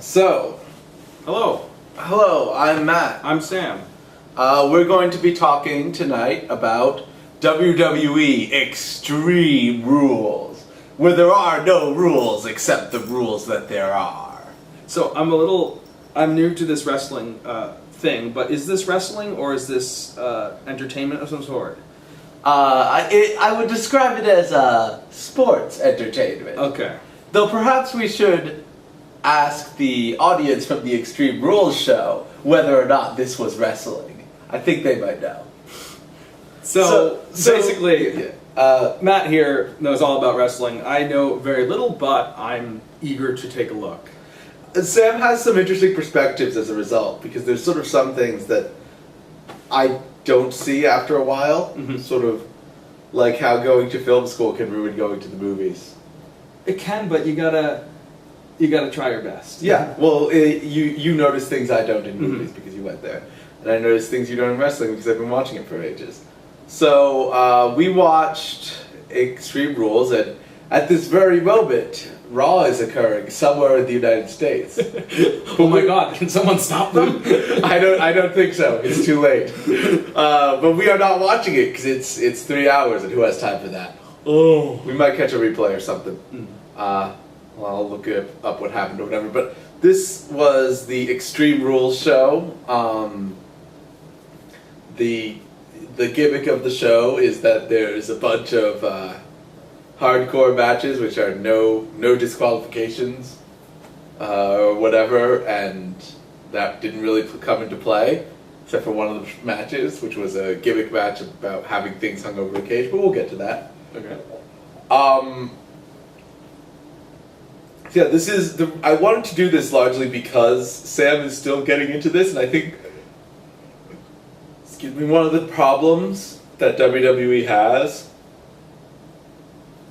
So, Hello, hello, I'm Matt. I'm Sam. We're going to be talking tonight about WWE Extreme Rules, where there are no rules except the rules that there are. So I'm new to this wrestling thing, but is this wrestling or is this entertainment of some sort? I would describe it as sports entertainment. Okay. Though perhaps we should ask the audience from the Extreme Rules show whether or not this was wrestling. I think they might know. So basically, yeah. Matt here knows all about wrestling. I know very little, but I'm eager to take a look. Sam has some interesting perspectives as a result, because there's sort of some things that I don't see after a while. Mm-hmm. Sort of like how going to film school can ruin going to the movies. It can, but you gotta try your best. Yeah, well, you notice things I don't in movies Mm-hmm. because you went there. And I notice things you don't in wrestling because I've been watching it for ages. So, we watched Extreme Rules, and at this very moment, Raw is occurring somewhere in the United States. Oh my God! Can someone stop them? I don't think so. It's too late. But we are not watching it because it's 3 hours, and who has time for that? Oh. We might catch a replay or something. Well, I'll look up what happened or whatever. But this was the Extreme Rules show. The gimmick of the show is that there's a bunch of hardcore matches, which are no disqualifications or whatever, and that didn't really come into play, except for one of the matches, which was a gimmick match about having things hung over the cage, but we'll get to that. Okay. Yeah, I wanted to do this largely because Sam is still getting into this, and I think, one of the problems that WWE has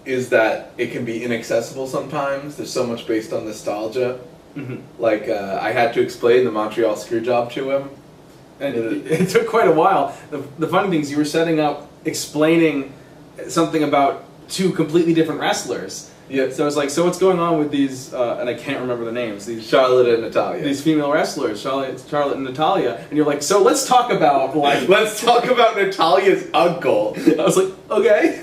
is that it can be inaccessible sometimes. There's so much based on nostalgia. Mm-hmm. Like, I had to explain the Montreal Screwjob to him. And it took quite a while. The funny thing is you were setting up, explaining something about two completely different wrestlers. Yeah. So it's like, so what's going on with these, and I can't remember the names, these Charlotte and Natalia. these female wrestlers, Charlotte and Natalia, and you're like, so let's talk about, like... Let's talk about Natalia's uncle. I was like, okay.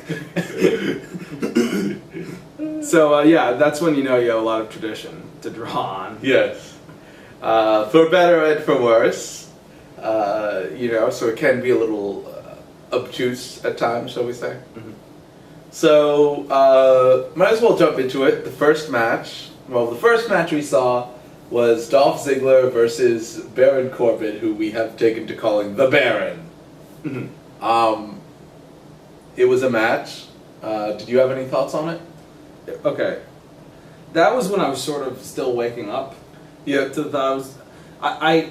So, yeah, that's when you know you have a lot of tradition to draw on. Yes. For better and for worse. So it can be a little obtuse at times, shall we say. Mm-hmm. So, might as well jump into it. The first match we saw was Dolph Ziggler versus Baron Corbin, who we have taken to calling the Baron. Mm-hmm. It was a match. Did you have any thoughts on it? Okay. That was when I was sort of still waking up. Yeah. I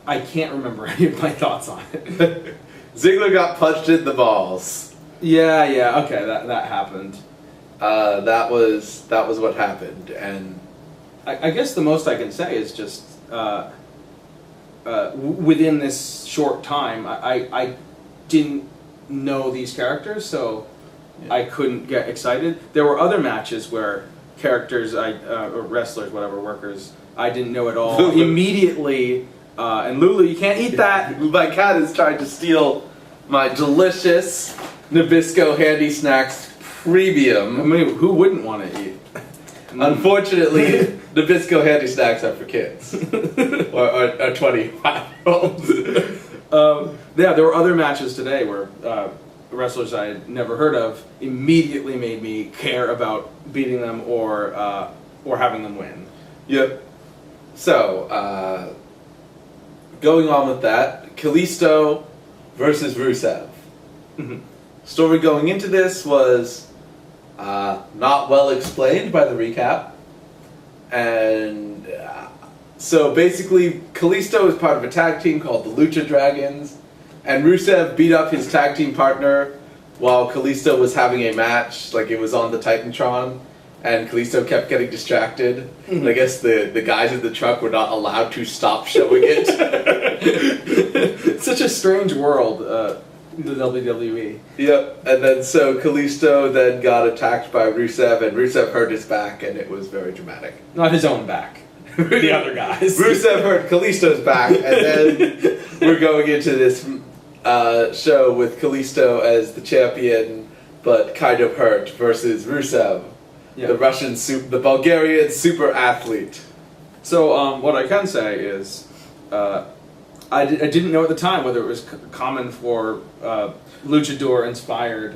can't remember any of my thoughts on it. Ziggler got punched in the balls. Yeah, okay, that happened. That was what happened, and I guess the most I can say is just within this short time, I didn't know these characters, so yeah. I couldn't get excited. There were other matches where characters, or wrestlers, whatever, workers, I didn't know at all. Immediately, and Lulu, you can't eat that! My cat is trying to steal my delicious Nabisco Handy Snacks Premium. I mean, who wouldn't want to eat? Unfortunately, Nabisco Handy Snacks are for kids. or 25-year-olds. Yeah, there were other matches today where wrestlers I had never heard of immediately made me care about beating them or having them win. Yep. So, going on with that, Kalisto versus Rusev. Mm-hmm. Story going into this was not well explained by the recap. And so basically, Kalisto is part of a tag team called the Lucha Dragons, and Rusev beat up his tag team partner while Kalisto was having a match, like it was on the Titantron, and Kalisto kept getting distracted. Mm-hmm. And I guess the guys in the truck were not allowed to stop showing it. Such a strange world. The WWE. Yep, and then so Kalisto then got attacked by Rusev, and Rusev hurt his back, and it was very dramatic. Not his own back. the other guys. Rusev hurt Kalisto's back, and then we're going into this show with Kalisto as the champion, but kind of hurt, versus Rusev, the Russian, the Bulgarian super athlete. So what I can say is, I didn't know at the time whether it was common for luchador inspired.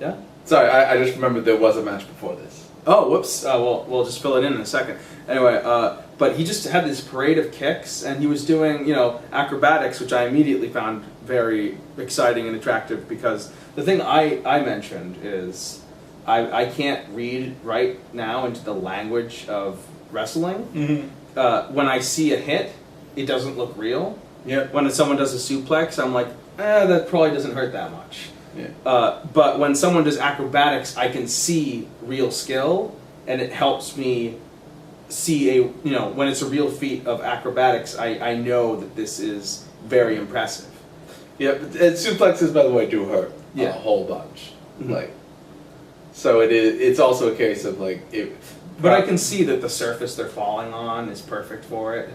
Yeah. Sorry, I just remembered there was a match before this. Oh, whoops. Well, we'll just fill it in a second. Anyway, but he just had this parade of kicks, and he was doing, acrobatics, which I immediately found very exciting and attractive, because the thing I mentioned is I can't read right now into the language of wrestling. Mm-hmm. When I see a hit, it doesn't look real. Yeah. When someone does a suplex, I'm like, that probably doesn't hurt that much. Yeah. But when someone does acrobatics, I can see real skill, and it helps me see when it's a real feat of acrobatics, I know that this is very impressive. Yeah, and suplexes, by the way, do hurt a whole bunch. Mm-hmm. So it's also a case of But I can see that the surface they're falling on is perfect for it.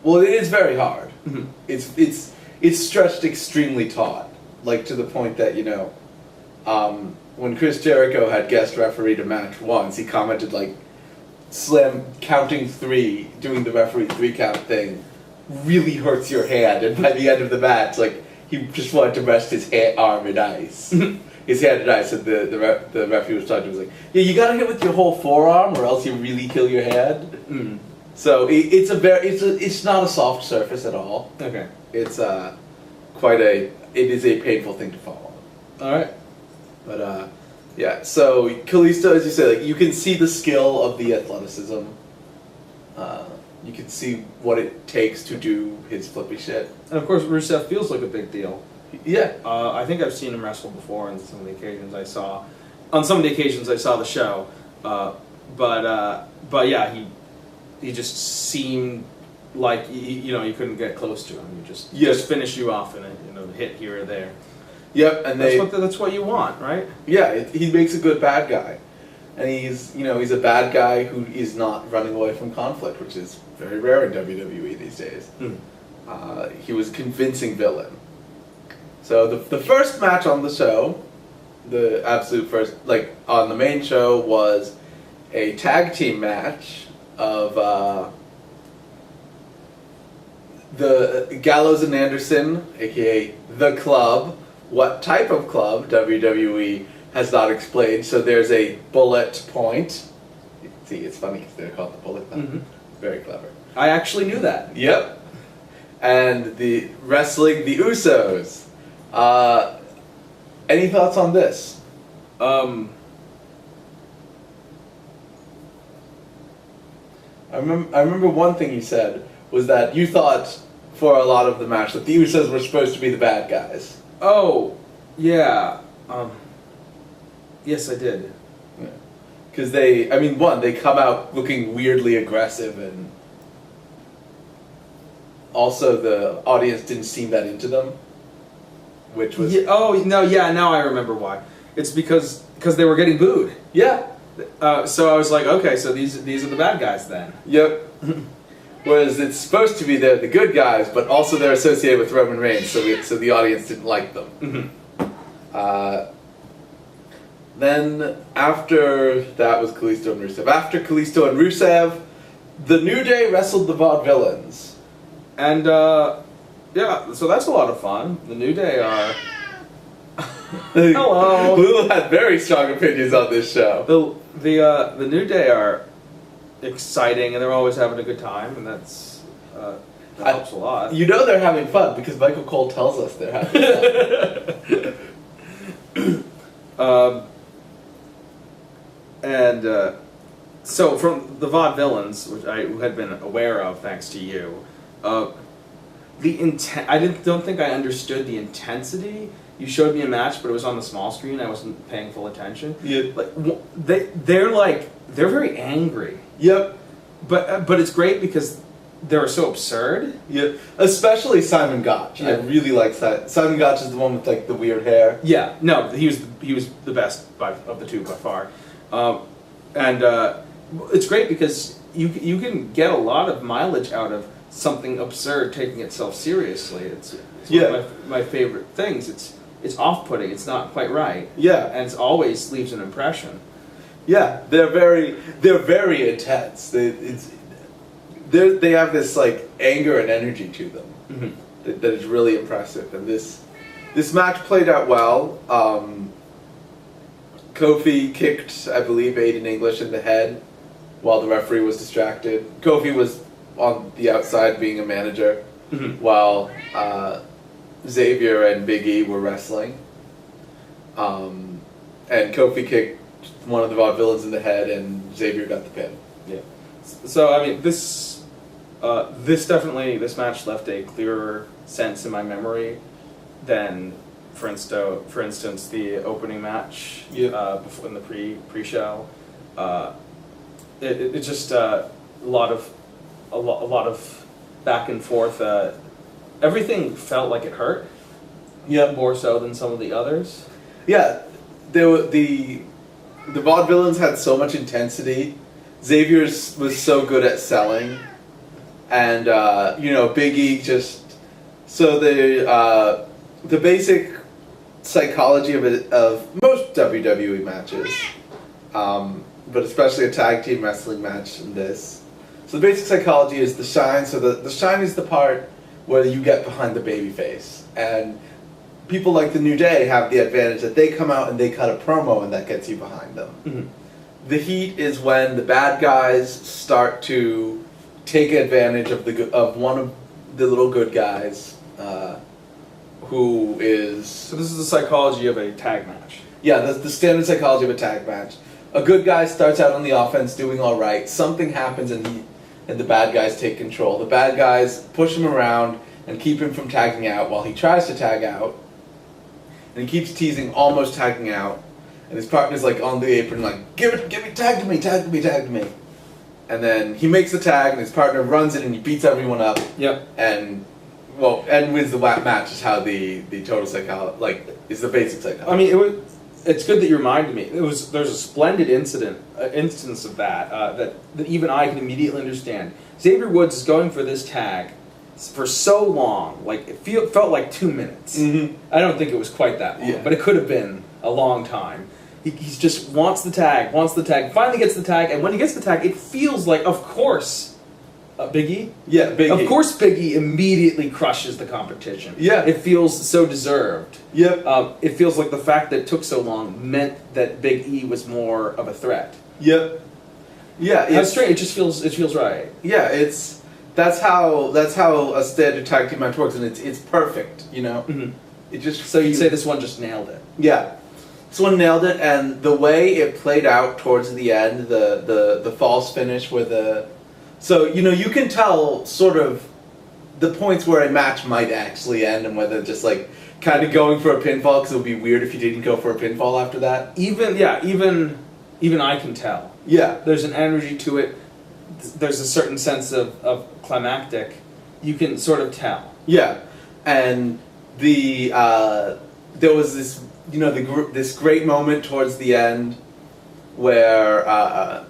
Well, it is very hard. Mm-hmm. It's stretched extremely taut, to the point that when Chris Jericho had guest refereed a match once, he commented slam counting 3, doing the referee 3 count thing, really hurts your hand, and by the end of the match, he just wanted to rest his arm in ice. His hand in ice, and the referee was talking to him, yeah, you gotta hit with your whole forearm, or else you really kill your hand. Mm. So it's not a soft surface at all. Okay. It's it is a painful thing to fall on. All right. But yeah. So Kalisto, as you say, you can see the skill of the athleticism. You can see what it takes to do his flippy shit. And of course, Rusev feels like a big deal. Yeah. I think I've seen him wrestle before on some of the occasions I saw. On some of the occasions I saw the show, but yeah, he just seemed like you couldn't get close to him. You just finish you off in a hit here or there. Yep, and that's what you want, right? Yeah, he makes a good bad guy, and he's a bad guy who is not running away from conflict, which is very rare in WWE these days. Mm. He was a convincing villain. So the first match on the show, the absolute first, on the main show, was a tag team match of the Gallows and Anderson, aka The Club. What type of club, WWE has not explained, so there's a bullet point. See, it's funny because they're called the Bullet Club. Mm-hmm. Very clever. I actually knew that. Yep. And the wrestling the Usos. Any thoughts on this? I remember one thing you said was that you thought for a lot of the match that the Usos were supposed to be the bad guys. Oh, yeah. Yes, I did. Because they come out looking weirdly aggressive, and also the audience didn't seem that into them, which was... Yeah, now I remember why. It's because they were getting booed. Yeah. So I was like, okay, so these are the bad guys then. Yep. Whereas it's supposed to be they're the good guys, but also they're associated with Roman Reigns, so the audience didn't like them. Mm-hmm. Then after that was Kalisto and Rusev. After Kalisto and Rusev, the New Day wrestled the Vaudevillains. And yeah, so that's a lot of fun. The New Day are... Hello. Lulu had very strong opinions on this show. The New Day are exciting, and they're always having a good time, and that helps a lot. They're having fun because Michael Cole tells us they're having fun. So from the Vaudevillains, which I had been aware of thanks to you, I don't think I understood the intensity. You showed me a match, but it was on the small screen. I wasn't paying full attention. Yeah. They're very angry. Yep. But it's great because they're so absurd. Yeah. Especially Simon Gotch. Yeah. I really like Simon Gotch is the one with the weird hair. Yeah. No, he was the best of the two by far. And it's great because you can get a lot of mileage out of something absurd taking itself seriously. It's one of my favorite things. It's off-putting. It's not quite right. Yeah, and it always leaves an impression. Yeah, they're very intense. They have this like anger and energy to them that is really impressive. And this match played out well. Kofi kicked, I believe, Aiden English in the head while the referee was distracted. Kofi was on the outside being a manager while Xavier and Big E were wrestling. And Kofi kicked one of the vaudevillains in the head, and Xavier got the pin. Yeah. So I mean, this match left a clearer sense in my memory than, for instance, the opening match before in the pre-show. It's just a lot of back and forth. Everything felt like it hurt. Yeah, more so than some of the others. Yeah, the vaudevillains had so much intensity. Xavier's was so good at selling, and Big E just so the basic psychology of most WWE matches, but especially a tag team wrestling match in this. So the basic psychology is the shine. So the shine is the part where you get behind the babyface, and people like the New Day have the advantage that they come out and they cut a promo, and that gets you behind them. Mm-hmm. The heat is when the bad guys start to take advantage of one of the little good guys, who is... So this is the psychology of a tag match. Yeah, that's the standard psychology of a tag match. A good guy starts out on the offense doing all right. Something happens and the bad guys take control. The bad guys push him around and keep him from tagging out while he tries to tag out. And he keeps teasing, almost tagging out. And his partner's like on the apron like, give me, tag to me. And then he makes the tag and his partner runs in and he beats everyone up. Yep. And wins the match is how the total psychology, is the basic psychology. I mean, it's good that you reminded me. There's a splendid instance of that even I can immediately understand. Xavier Woods is going for this tag for so long, it felt like 2 minutes. Mm-hmm. I don't think it was quite that long, but it could have been a long time. He just wants the tag, finally gets the tag, and when he gets the tag, it feels like, of course, Big E? Yeah, Big E. Of course Big E immediately crushes the competition. Yeah. It feels so deserved. Yep. It feels like the fact that it took so long meant that Big E was more of a threat. Yep. Yeah. It's straight. It just feels right. Yeah, that's how a standard tag team match works, and it's perfect, Mm-hmm. It just so you'd say this one just nailed it. Yeah. This one nailed it, and the way it played out towards the end, the false finish where you can tell sort of the points where a match might actually end and whether just kind of going for a pinfall, because it would be weird if you didn't go for a pinfall after that. Even I can tell. Yeah. There's an energy to it. There's a certain sense of climactic. You can sort of tell. Yeah. And there was this, this great moment towards the end where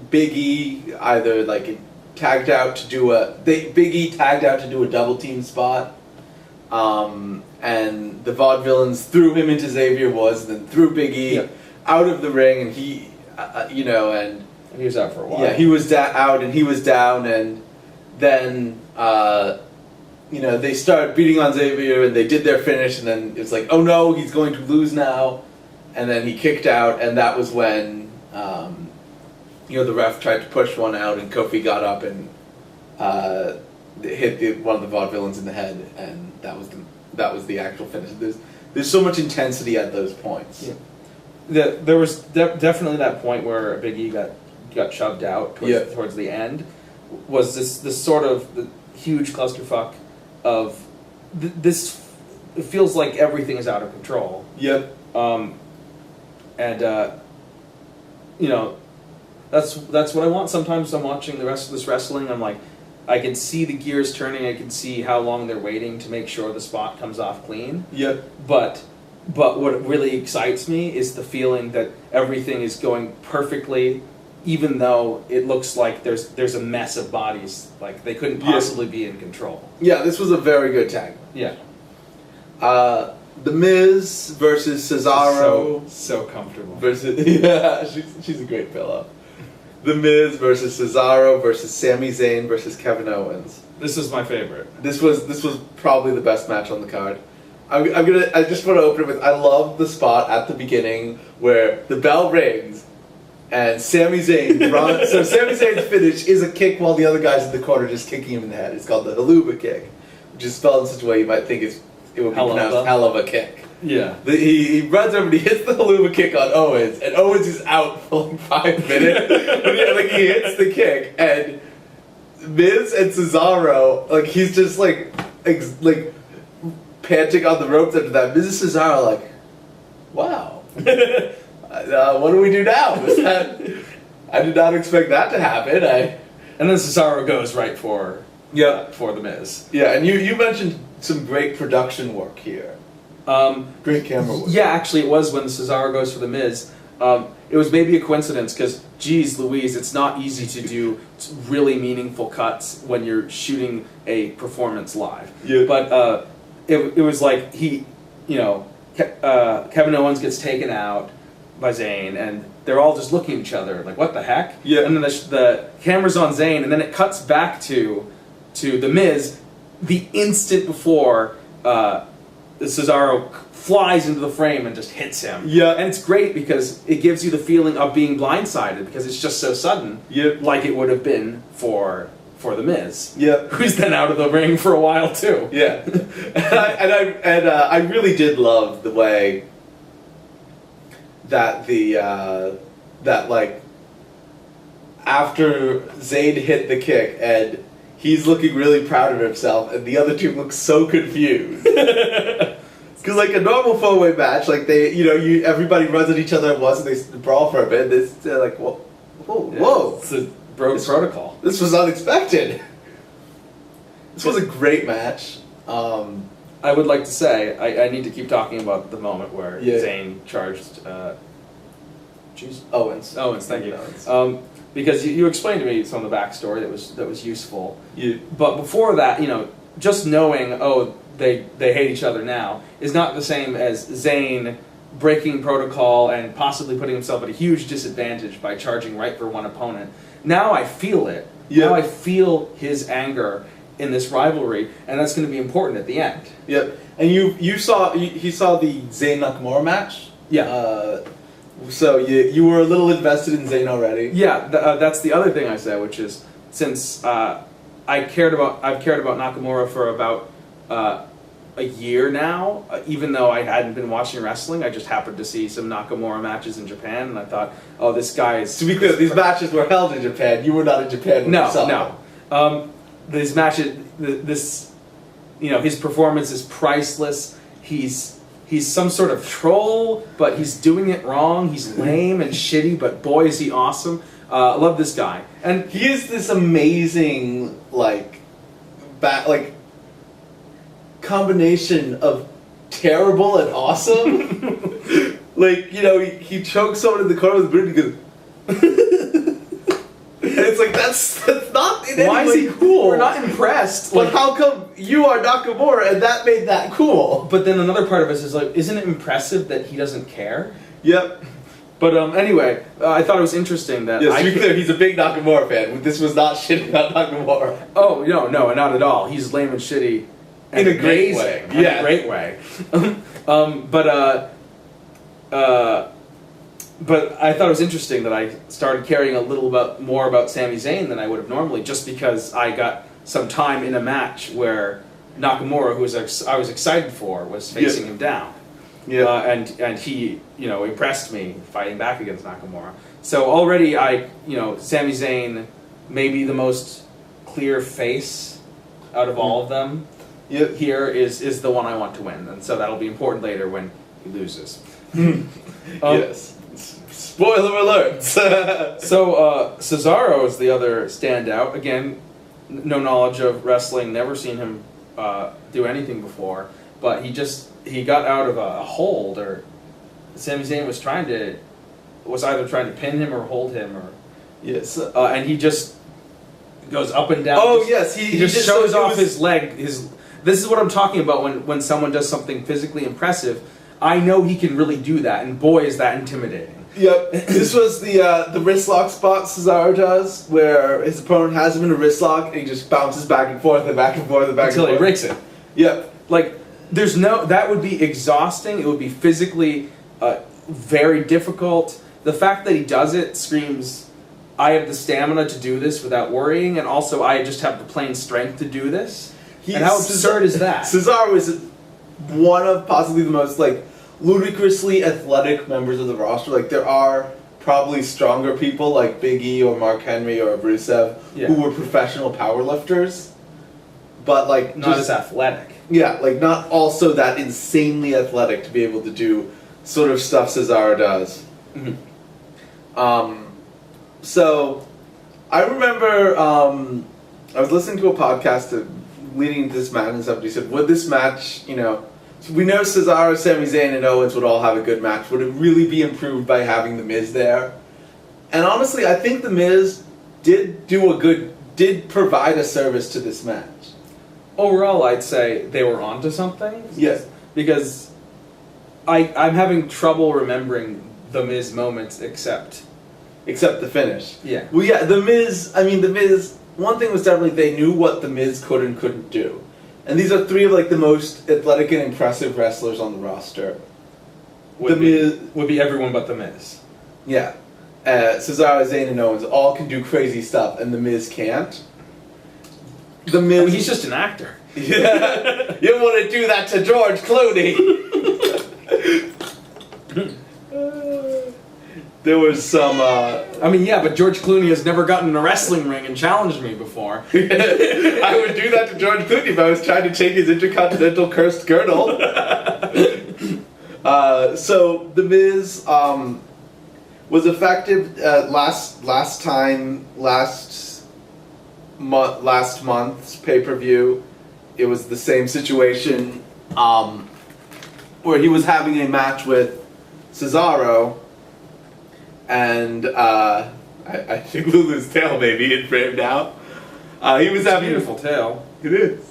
Big E either tagged out to do Big E tagged out to do a double team spot, and the vaudevillains threw him into Xavier Woods, and then threw Big E out of the ring, and he, and he was out for a while. Yeah, he was out, and he was down, and then they started beating on Xavier, and they did their finish, and then it's like, oh no, he's going to lose now, and then he kicked out, and that was when the ref tried to push one out, and Kofi got up and hit one of the vaudevillains in the head, and that was the actual finish. There's so much intensity at those points. Yeah. There was definitely that point where Big E got shoved out towards the end. Was this sort of the huge clusterfuck of this? It feels like everything is out of control. Yep. That's what I want. Sometimes I'm watching the rest of this wrestling. I'm like, I can see the gears turning. I can see how long they're waiting to make sure the spot comes off clean. Yep. But what really excites me is the feeling that everything is going perfectly even though it looks like there's a mess of bodies, like they couldn't possibly be in control. Yeah, this was a very good tag. Yeah. The Miz versus Cesaro. So comfortable. Versus she's a great pillow. The Miz versus Cesaro versus Sami Zayn versus Kevin Owens. This is my favorite. This was probably the best match on the card. I just want to open it with, I love the spot at the beginning where the bell rings and Sami Zayn runs. So Sami Zayn's finish is a kick while the other guy's in the corner just kicking him in the head. It's called the haluva kick, which is spelled in such a way you might think it would be pronounced hell of a kick. Yeah. He runs over and he hits the haluva kick on Owens, and Owens is out for like 5 minutes. But he hits the kick, and Miz and Cesaro, like, he's just like panting on the ropes after that. Miz and Cesaro like, wow. What do we do now? I did not expect that to happen. And then Cesaro goes right for the Miz. Yeah, and you mentioned some great production work here. Great camera work. Yeah, actually, it was when Cesaro goes for the Miz. It was maybe a coincidence because, geez Louise, it's not easy to do really meaningful cuts when you're shooting a performance live. Yeah. But it was like Kevin Owens gets taken out by Zayn, and they're all just looking at each other like, what the heck? Yeah. And then the camera's on Zayn, and then it cuts back to the Miz the instant before Cesaro flies into the frame and just hits him. Yeah. And it's great because it gives you the feeling of being blindsided because it's just so sudden. Yeah. Like it would have been for the Miz. Yeah. Who's then out of the ring for a while too. Yeah. I really did love the way that after Zayn hit the kick and he's looking really proud of himself, and the other two look so confused. Because like a normal four-way match, like everybody runs at each other at once and they brawl for a bit. They're like, whoa, It's a protocol. This was unexpected. This was a great match. I would like to say I need to keep talking about the moment where Zayn charged. Owens. Thank you. Owens. Because you explained to me some of the backstory that was useful. Yeah. But before that, just knowing they hate each other now is not the same as Zayn breaking protocol and possibly putting himself at a huge disadvantage by charging right for one opponent. Now I feel it. Yeah. Now I feel his anger in this rivalry, and that's going to be important at the end. Yep. And he saw the Zayn Nakamura match. Yeah. So you were a little invested in Zayn already. Yeah, that's the other thing I said, which is since I've cared about Nakamura for about a year now, even though I hadn't been watching wrestling, I just happened to see some Nakamura matches in Japan, and I thought, oh, this guy is... To be clear, these matches were held in Japan. You were not in Japan when you saw them. These matches, his performance is priceless. He's some sort of troll, but he's doing it wrong. He's lame and shitty, but boy is he awesome. I love this guy. And he is this amazing, combination of terrible and awesome. He chokes someone in the corner with the boot and he goes... And it's like, that's not in any way. Why is he cool? We're not impressed. But how come you are Nakamura and that made that cool? But then another part of us is like, isn't it impressive that he doesn't care? Yep. But anyway, I thought it was interesting that... Yes, to be clear, he's a big Nakamura fan. This was not shitting on Nakamura. Oh, no, not at all. He's lame and shitty. And in a great way. In a great way. But I thought it was interesting that I started caring a little bit more about Sami Zayn than I would have normally, just because I got some time in a match where Nakamura, who I was excited for, was facing him down. Yeah. And he, impressed me fighting back against Nakamura. So already Sami Zayn may be the most clear face out of all of them. Yep. Here is the one I want to win, and so that'll be important later when he loses. Yes. Spoiler alert! So Cesaro is the other standout. Again, no knowledge of wrestling, never seen him do anything before, but he got out of a hold, or Sami Zayn was either trying to pin him or hold him, or Yes. and he just goes up and down. Oh yes, he just shows off his leg. This is what I'm talking about when someone does something physically impressive. I know he can really do that, and boy, is that intimidating. Yep. This was the wrist lock spot Cesaro does, where his opponent has him in a wrist lock, and he just bounces back and forth and back and forth and back until and forth. he rigs it. Yep. Like, that would be exhausting. It would be physically very difficult. The fact that he does it screams, I have the stamina to do this without worrying, and also I just have the plain strength to do this. And how absurd is that? Cesaro is one of possibly the most, like, ludicrously athletic members of the roster. Like, there are probably stronger people like Big E or Mark Henry or Rusev who were professional powerlifters, but like not as athletic. Yeah, like not also that insanely athletic to be able to do sort of stuff Cesaro does. Mm-hmm. So I remember I was listening to a podcast leading into this match, and somebody said, would this match, you know, we know Cesaro, Sami Zayn, and Owens would all have a good match. Would it really be improved by having The Miz there? And honestly, I think The Miz did provide a service to this match. Overall, I'd say they were onto something. Yes. Because I'm having trouble remembering The Miz moments except the finish. Yeah. Well, yeah, The Miz, one thing was definitely they knew what The Miz could and couldn't do. And these are three of like the most athletic and impressive wrestlers on the roster. Would be everyone but The Miz. Yeah. Cesaro, Zayn, and Owens all can do crazy stuff, and The Miz can't. The Miz... I mean, he's just an actor. Yeah. You don't want to do that to George Clooney. There was some... I mean, yeah, but George Clooney has never gotten in a wrestling ring and challenged me before. I would do that to George Clooney if I was trying to take his Intercontinental Cursed Girdle. So, The Miz was effective last month's pay-per-view. It was the same situation where he was having a match with Cesaro, and I think Lulu's tail may be in frame now. He was having a beautiful tail. It is.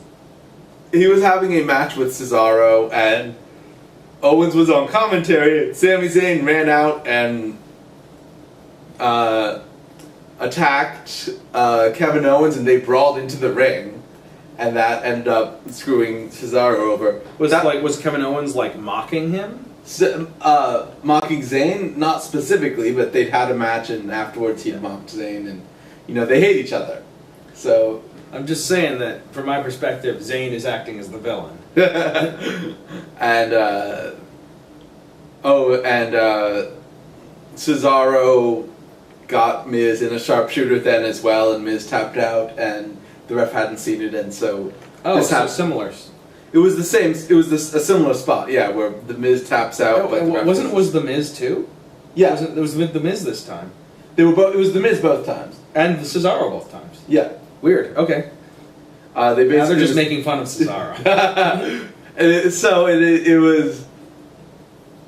He was having a match with Cesaro, and Owens was on commentary, and Sami Zayn ran out and attacked Kevin Owens, and they brawled into the ring, and that ended up screwing Cesaro over. Was Kevin Owens like mocking him? Mocking Zayn, not specifically, but they'd had a match, and afterwards he'd mocked Zayn, and you know they hate each other. So I'm just saying that from my perspective, Zayn is acting as the villain. And Cesaro got Miz in a sharpshooter then as well, and Miz tapped out, and the ref hadn't seen it, and so similar. It was the same. It was a similar spot, yeah, where the Miz taps out. But was the Miz too? Yeah, it was the Miz this time. They were both. It was the Miz both times, and the Cesaro both times. Yeah, weird. Okay. Now they're just making fun of Cesaro. It was.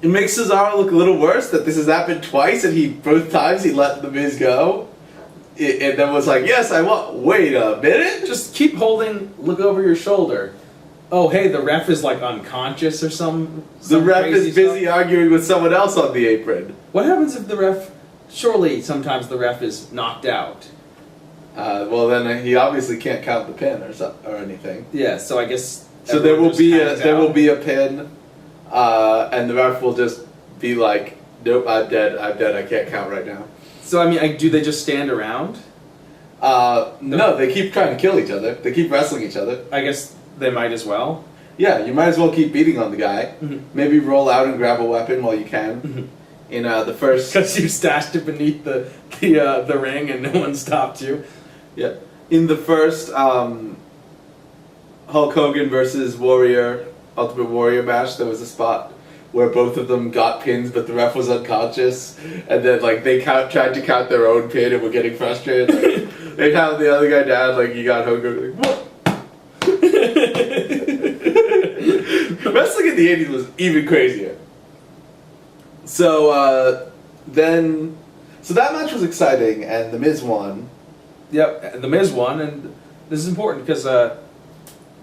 It makes Cesaro look a little worse that this has happened twice, and both times he let the Miz go. And then was like, yes, I want. Wait a minute. Just keep holding. Look over your shoulder. Oh, hey, the ref is like unconscious or some The ref is busy arguing with someone else on the apron. What happens if the ref? Surely, sometimes the ref is knocked out. Well, then he obviously can't count the pin or anything. Yeah, so I guess. So there will be a pin, and the ref will just be like, "Nope, I'm dead. I can't count right now." So I mean, do they just stand around? No, they keep trying to kill each other. They keep wrestling each other. I guess they might as well. Yeah, you might as well keep beating on the guy. Mm-hmm. Maybe roll out and grab a weapon while you can. Mm-hmm. In the first, because you stashed it beneath the ring and no one stopped you. Yeah, in the first Hulk Hogan versus Ultimate Warrior match, there was a spot where both of them got pins, but the ref was unconscious, and then like they tried to count their own pin and were getting frustrated. Like, they had the other guy down, like you got Hogan, like what? Wrestling in the 80s was even crazier. So then So that match was exciting, and The Miz won. Yep, The Miz won, and this is important because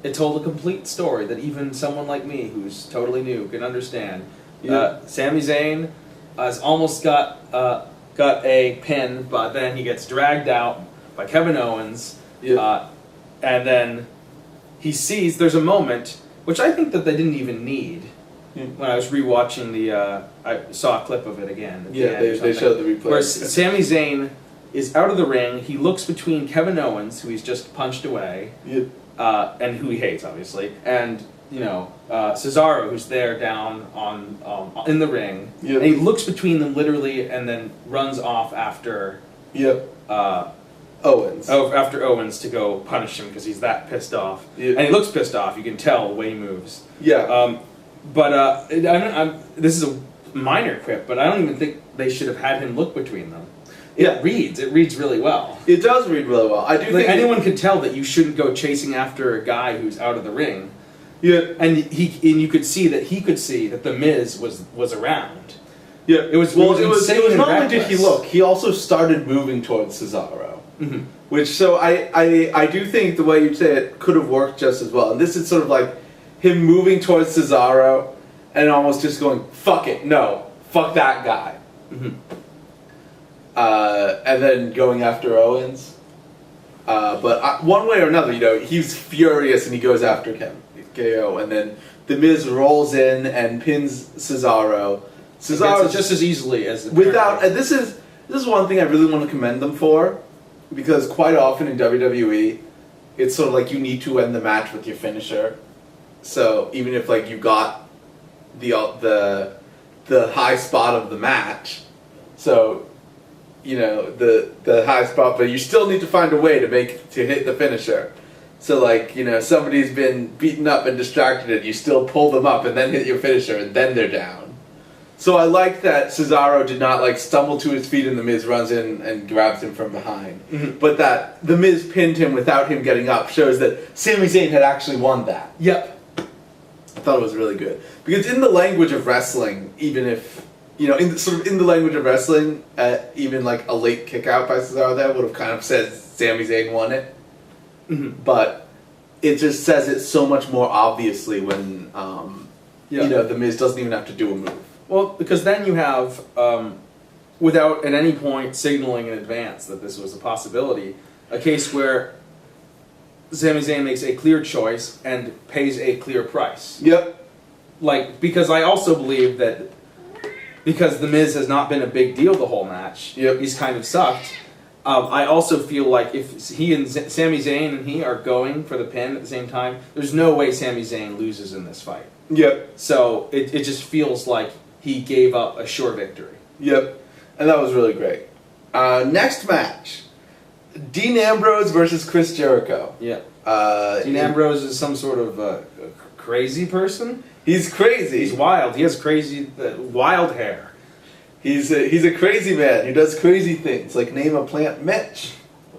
it told a complete story that even someone like me, who's totally new, can understand. Sami Zayn has almost got a pin, but then he gets dragged out by Kevin Owens, and then he sees there's a moment which I think that they didn't even need. When I was rewatching I saw a clip of it again. They showed the replay. Where Sami Zayn is out of the ring. He looks between Kevin Owens, who he's just punched away, and who he hates, obviously, and Cesaro, who's there down on in the ring. And he looks between them literally, and then runs off after. Owens. After Owens to go punish him because he's that pissed off, and he looks pissed off. You can tell the way he moves. But this is a minor quip, but I don't even think they should have had him look between them. It reads really well. It does read really well. I do think anyone could tell that you shouldn't go chasing after a guy who's out of the ring. And you could see that the Miz was around. It was not only did he look, he also started moving towards Cesaro. Which, so I do think the way you say it could have worked just as well. And this is sort of like him moving towards Cesaro and almost just going, fuck it, no, fuck that guy. And then going after Owens. But one way or another, he's furious and he goes after KO. And then The Miz rolls in and pins Cesaro. Cesaro just as easily as this is one thing I really want to commend them for, because quite often in WWE, it's sort of like you need to end the match with your finisher. So even if like you got the high spot of the match, so the high spot, but you still need to find a way to hit the finisher. So like somebody's been beaten up and distracted, and you still pull them up and then hit your finisher, and then they're down. So I like that Cesaro did not like stumble to his feet and The Miz runs in and grabs him from behind. But that The Miz pinned him without him getting up shows that Sami Zayn had actually won that. I thought it was really good. Because in the language of wrestling, even if, in the language of wrestling, even like a late kick out by Cesaro there would have kind of said Sami Zayn won it. But it just says it so much more obviously when, The Miz doesn't even have to do a move. Well, because then you have, without at any point signaling in advance that this was a possibility, a case where Sami Zayn makes a clear choice and pays a clear price. Because I also believe that because The Miz has not been a big deal the whole match, he's kind of sucked. I also feel like if he and Sami Zayn and he are going for the pin at the same time, there's no way Sami Zayn loses in this fight. So it just feels like he gave up a sure victory. And that was really great. Next match. Dean Ambrose versus Chris Jericho. Dean Ambrose is some sort of crazy person. He's crazy. He's wild. He has crazy, wild hair. He's a crazy man. He does crazy things, like name a plant Mitch.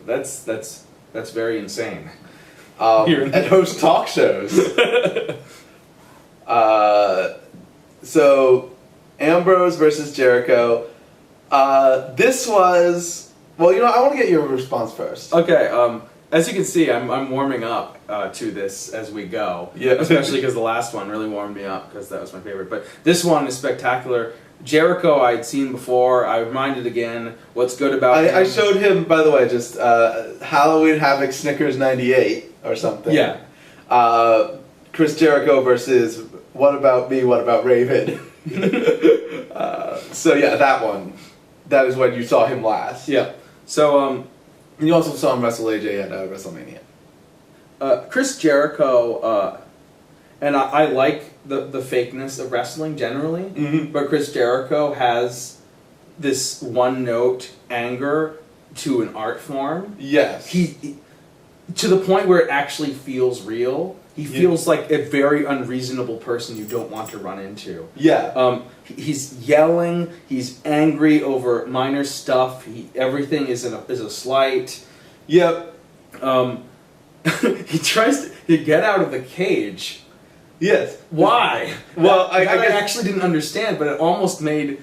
That's very insane. And host talk shows. So, Ambrose versus Jericho. This was... Well, I want to get your response first. Okay, as you can see, I'm warming up to this as we go. Especially because the last one really warmed me up, because that was my favorite. But this one is spectacular. Jericho I'd seen before. I reminded again what's good about him. I showed him, by the way, just Halloween Havoc Snickers 98 or something. Chris Jericho versus What About Me, What About Raven. That one. That is when you saw him last. So, you also saw him wrestle AJ at WrestleMania. Chris Jericho, and I like the fakeness of wrestling generally, but Chris Jericho has this one-note anger to an art form. He to the point where it actually feels real. He feels like a very unreasonable person you don't want to run into. He's yelling. He's angry over minor stuff. Everything is a slight. He tries to get out of the cage. Yes. Why? Well, I actually didn't understand, but it almost made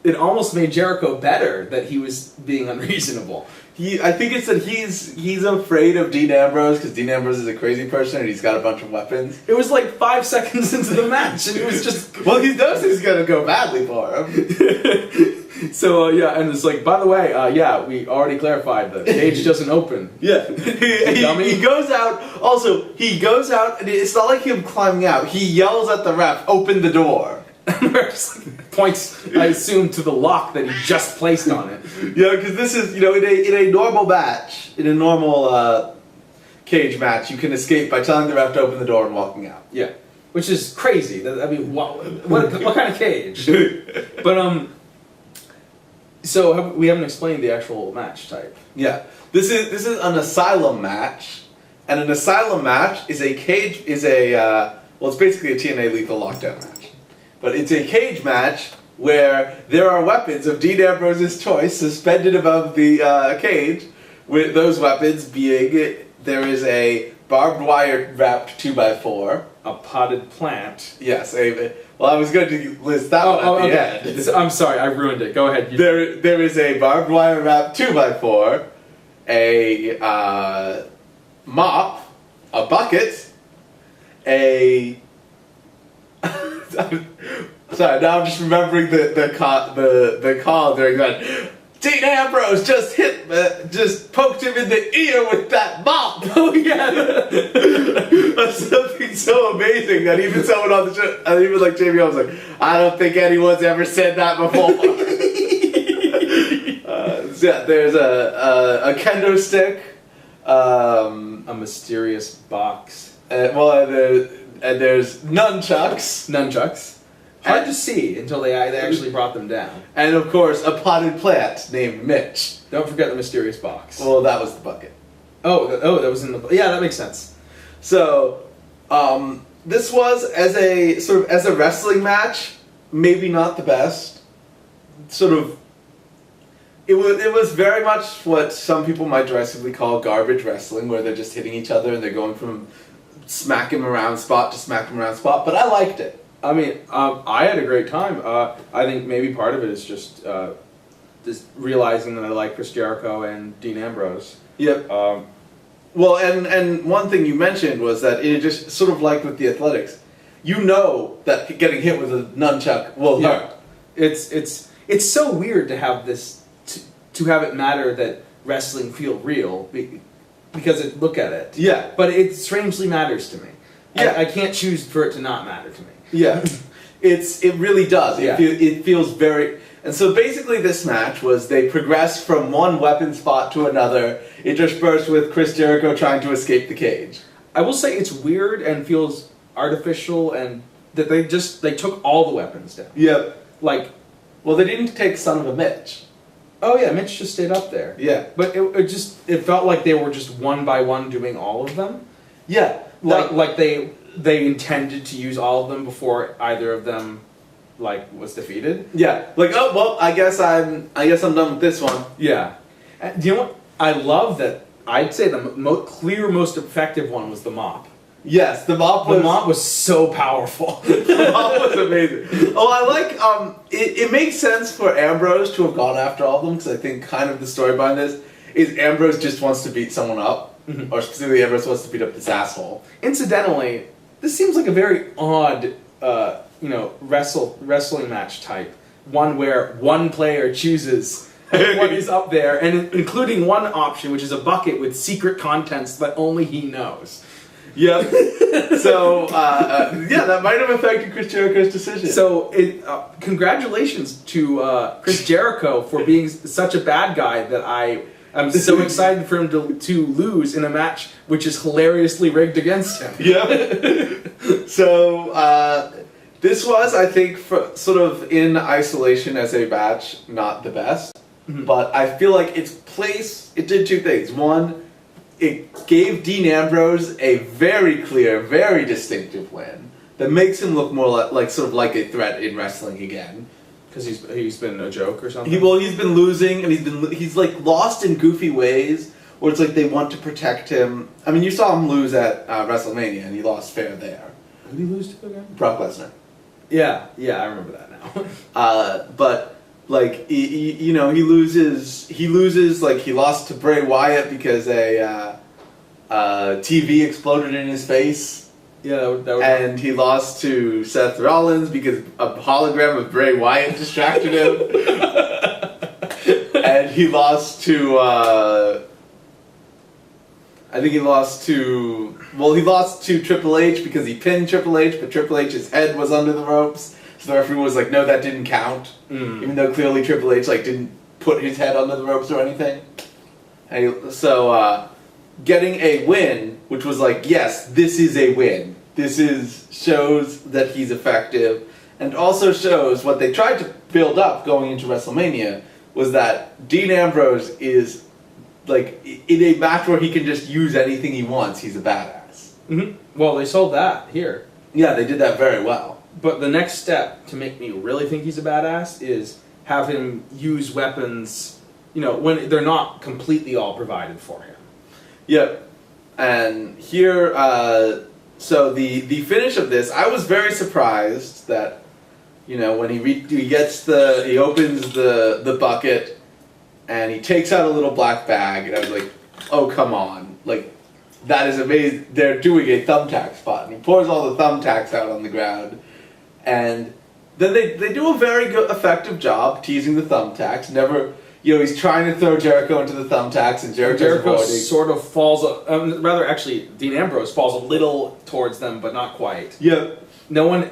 it almost made Jericho better that he was being unreasonable. I think it's that he's afraid of Dean Ambrose because Dean Ambrose is a crazy person and he's got a bunch of weapons. It was like 5 seconds into the match, and it was just... Well, he knows he's gonna go badly for him. So, yeah, and it's like, by the way, yeah, we already clarified the cage doesn't open. Yeah. He goes out, also, he goes out, and it's not like him climbing out. He yells at the ref, open the door. Points, I assume, to the lock that he just placed on it. Yeah, because this is, in a normal match, in a normal cage match, you can escape by telling the ref to open the door and walking out. Yeah, which is crazy. I mean, what kind of cage? But so we haven't explained the actual match type. Yeah, this is an asylum match, and an asylum match is a cage it's basically a TNA Lethal Lockdown match. But it's a cage match where there are weapons of Dean Ambrose's choice suspended above the cage, with those weapons being, there is a barbed wire wrapped 2x4. A potted plant. Yes, well I was going to list that one at the end. I'm sorry, I ruined it. Go ahead. There is a barbed wire wrapped 2x4, a mop, a bucket, a... Sorry, now I'm just remembering the call during that. Dean Ambrose just poked him in the ear with that mop. Oh yeah, that's something so amazing that even someone on the show, and even like Jamie, I was like, I don't think anyone's ever said that before. So yeah, there's a kendo stick, a mysterious box. And there's nunchucks. Nunchucks. Hard to see until they actually brought them down. And of course, a potted plant named Mitch. Don't forget the mysterious box. Well, that was the bucket. Oh, that was in the... Yeah, that makes sense. So, this was, as a wrestling match, maybe not the best. It was very much what some people might derisively call garbage wrestling, where they're just hitting each other and they're going from smack him around spot to smack him around spot, but I liked it. I mean, I had a great time. I think maybe part of it is just realizing that I like Chris Jericho and Dean Ambrose. Yep. Well, and one thing you mentioned was that it just sort of like with the athletics, that getting hit with a nunchuck will hurt. It's so weird to have this to have it matter that wrestling feel real because look at it. Yeah. But it strangely matters to me. Yeah. I can't choose for it to not matter to me. Yeah. It really does. Yeah. It feels very... And so basically this match was they progressed from one weapon spot to another, interspersed with Chris Jericho trying to escape the cage. I will say it's weird and feels artificial and that they took all the weapons down. Yep. Well, they didn't take Son of a Mitch. Oh yeah, Mitch just stayed up there. Yeah. But it felt like they were just one by one doing all of them. Yeah. Like they intended to use all of them before either of them was defeated. Yeah. I guess I'm done with this one. Yeah. Do you know what? I love that. I'd say the most effective one was the mop. Yes, the mop was so powerful. The mop was amazing. Oh, I like it makes sense for Ambrose to have gone after all of them, because I think kind of the story behind this is Ambrose just wants to beat someone up. Mm-hmm. Or specifically Ambrose wants to beat up this asshole. Incidentally, this seems like a very odd wrestling match type. One where one player chooses what is up there, and including one option, which is a bucket with secret contents that only he knows. Yep. So, that might have affected Chris Jericho's decision. So, congratulations to Chris Jericho for being such a bad guy that I'm so excited for him to lose in a match which is hilariously rigged against him. Yep. So, this was, I think, sort of in isolation as a match, not the best. Mm-hmm. But I feel like its place, it did two things. One, it gave Dean Ambrose a very clear, very distinctive win that makes him look more like a threat in wrestling again. Because he's been a joke or something? He's been losing, and he's lost in goofy ways, where it's like they want to protect him. I mean, you saw him lose at WrestleMania, and he lost fair there. Who did he lose to again? Brock Lesnar. Yeah, I remember that now. But like you know, he loses like he lost to Bray Wyatt because a TV exploded in his face. Yeah, that would And he lost to Seth Rollins because a hologram of Bray Wyatt distracted him. And he lost to I think he lost to Triple H because he pinned Triple H, but Triple H's head was under the ropes. So the referee was like, no, that didn't count. Even though clearly Triple H like didn't put his head under the ropes or anything. And so getting a win, which was like, yes, this is a win. Shows that he's effective, and also shows what they tried to build up going into WrestleMania was that Dean Ambrose is like in a match where he can just use anything he wants. He's a badass. Mm-hmm. Well, they sold that here. Yeah, they did that very well. But the next step to make me really think he's a badass is have him use weapons, you know, when they're not completely all provided for him. Yep. And here, so the finish of this, I was very surprised that, you know, when he opens the bucket and he takes out a little black bag, and I was like, oh, come on. Like, that is amazing. They're doing a thumbtack spot. And he pours all the thumbtacks out on the ground. And then they do a very good, effective job teasing the thumbtacks. Never, you know, he's trying to throw Jericho into the thumbtacks, and Jericho sort of falls, rather actually, Dean Ambrose falls a little towards them, but not quite. Yeah. No one,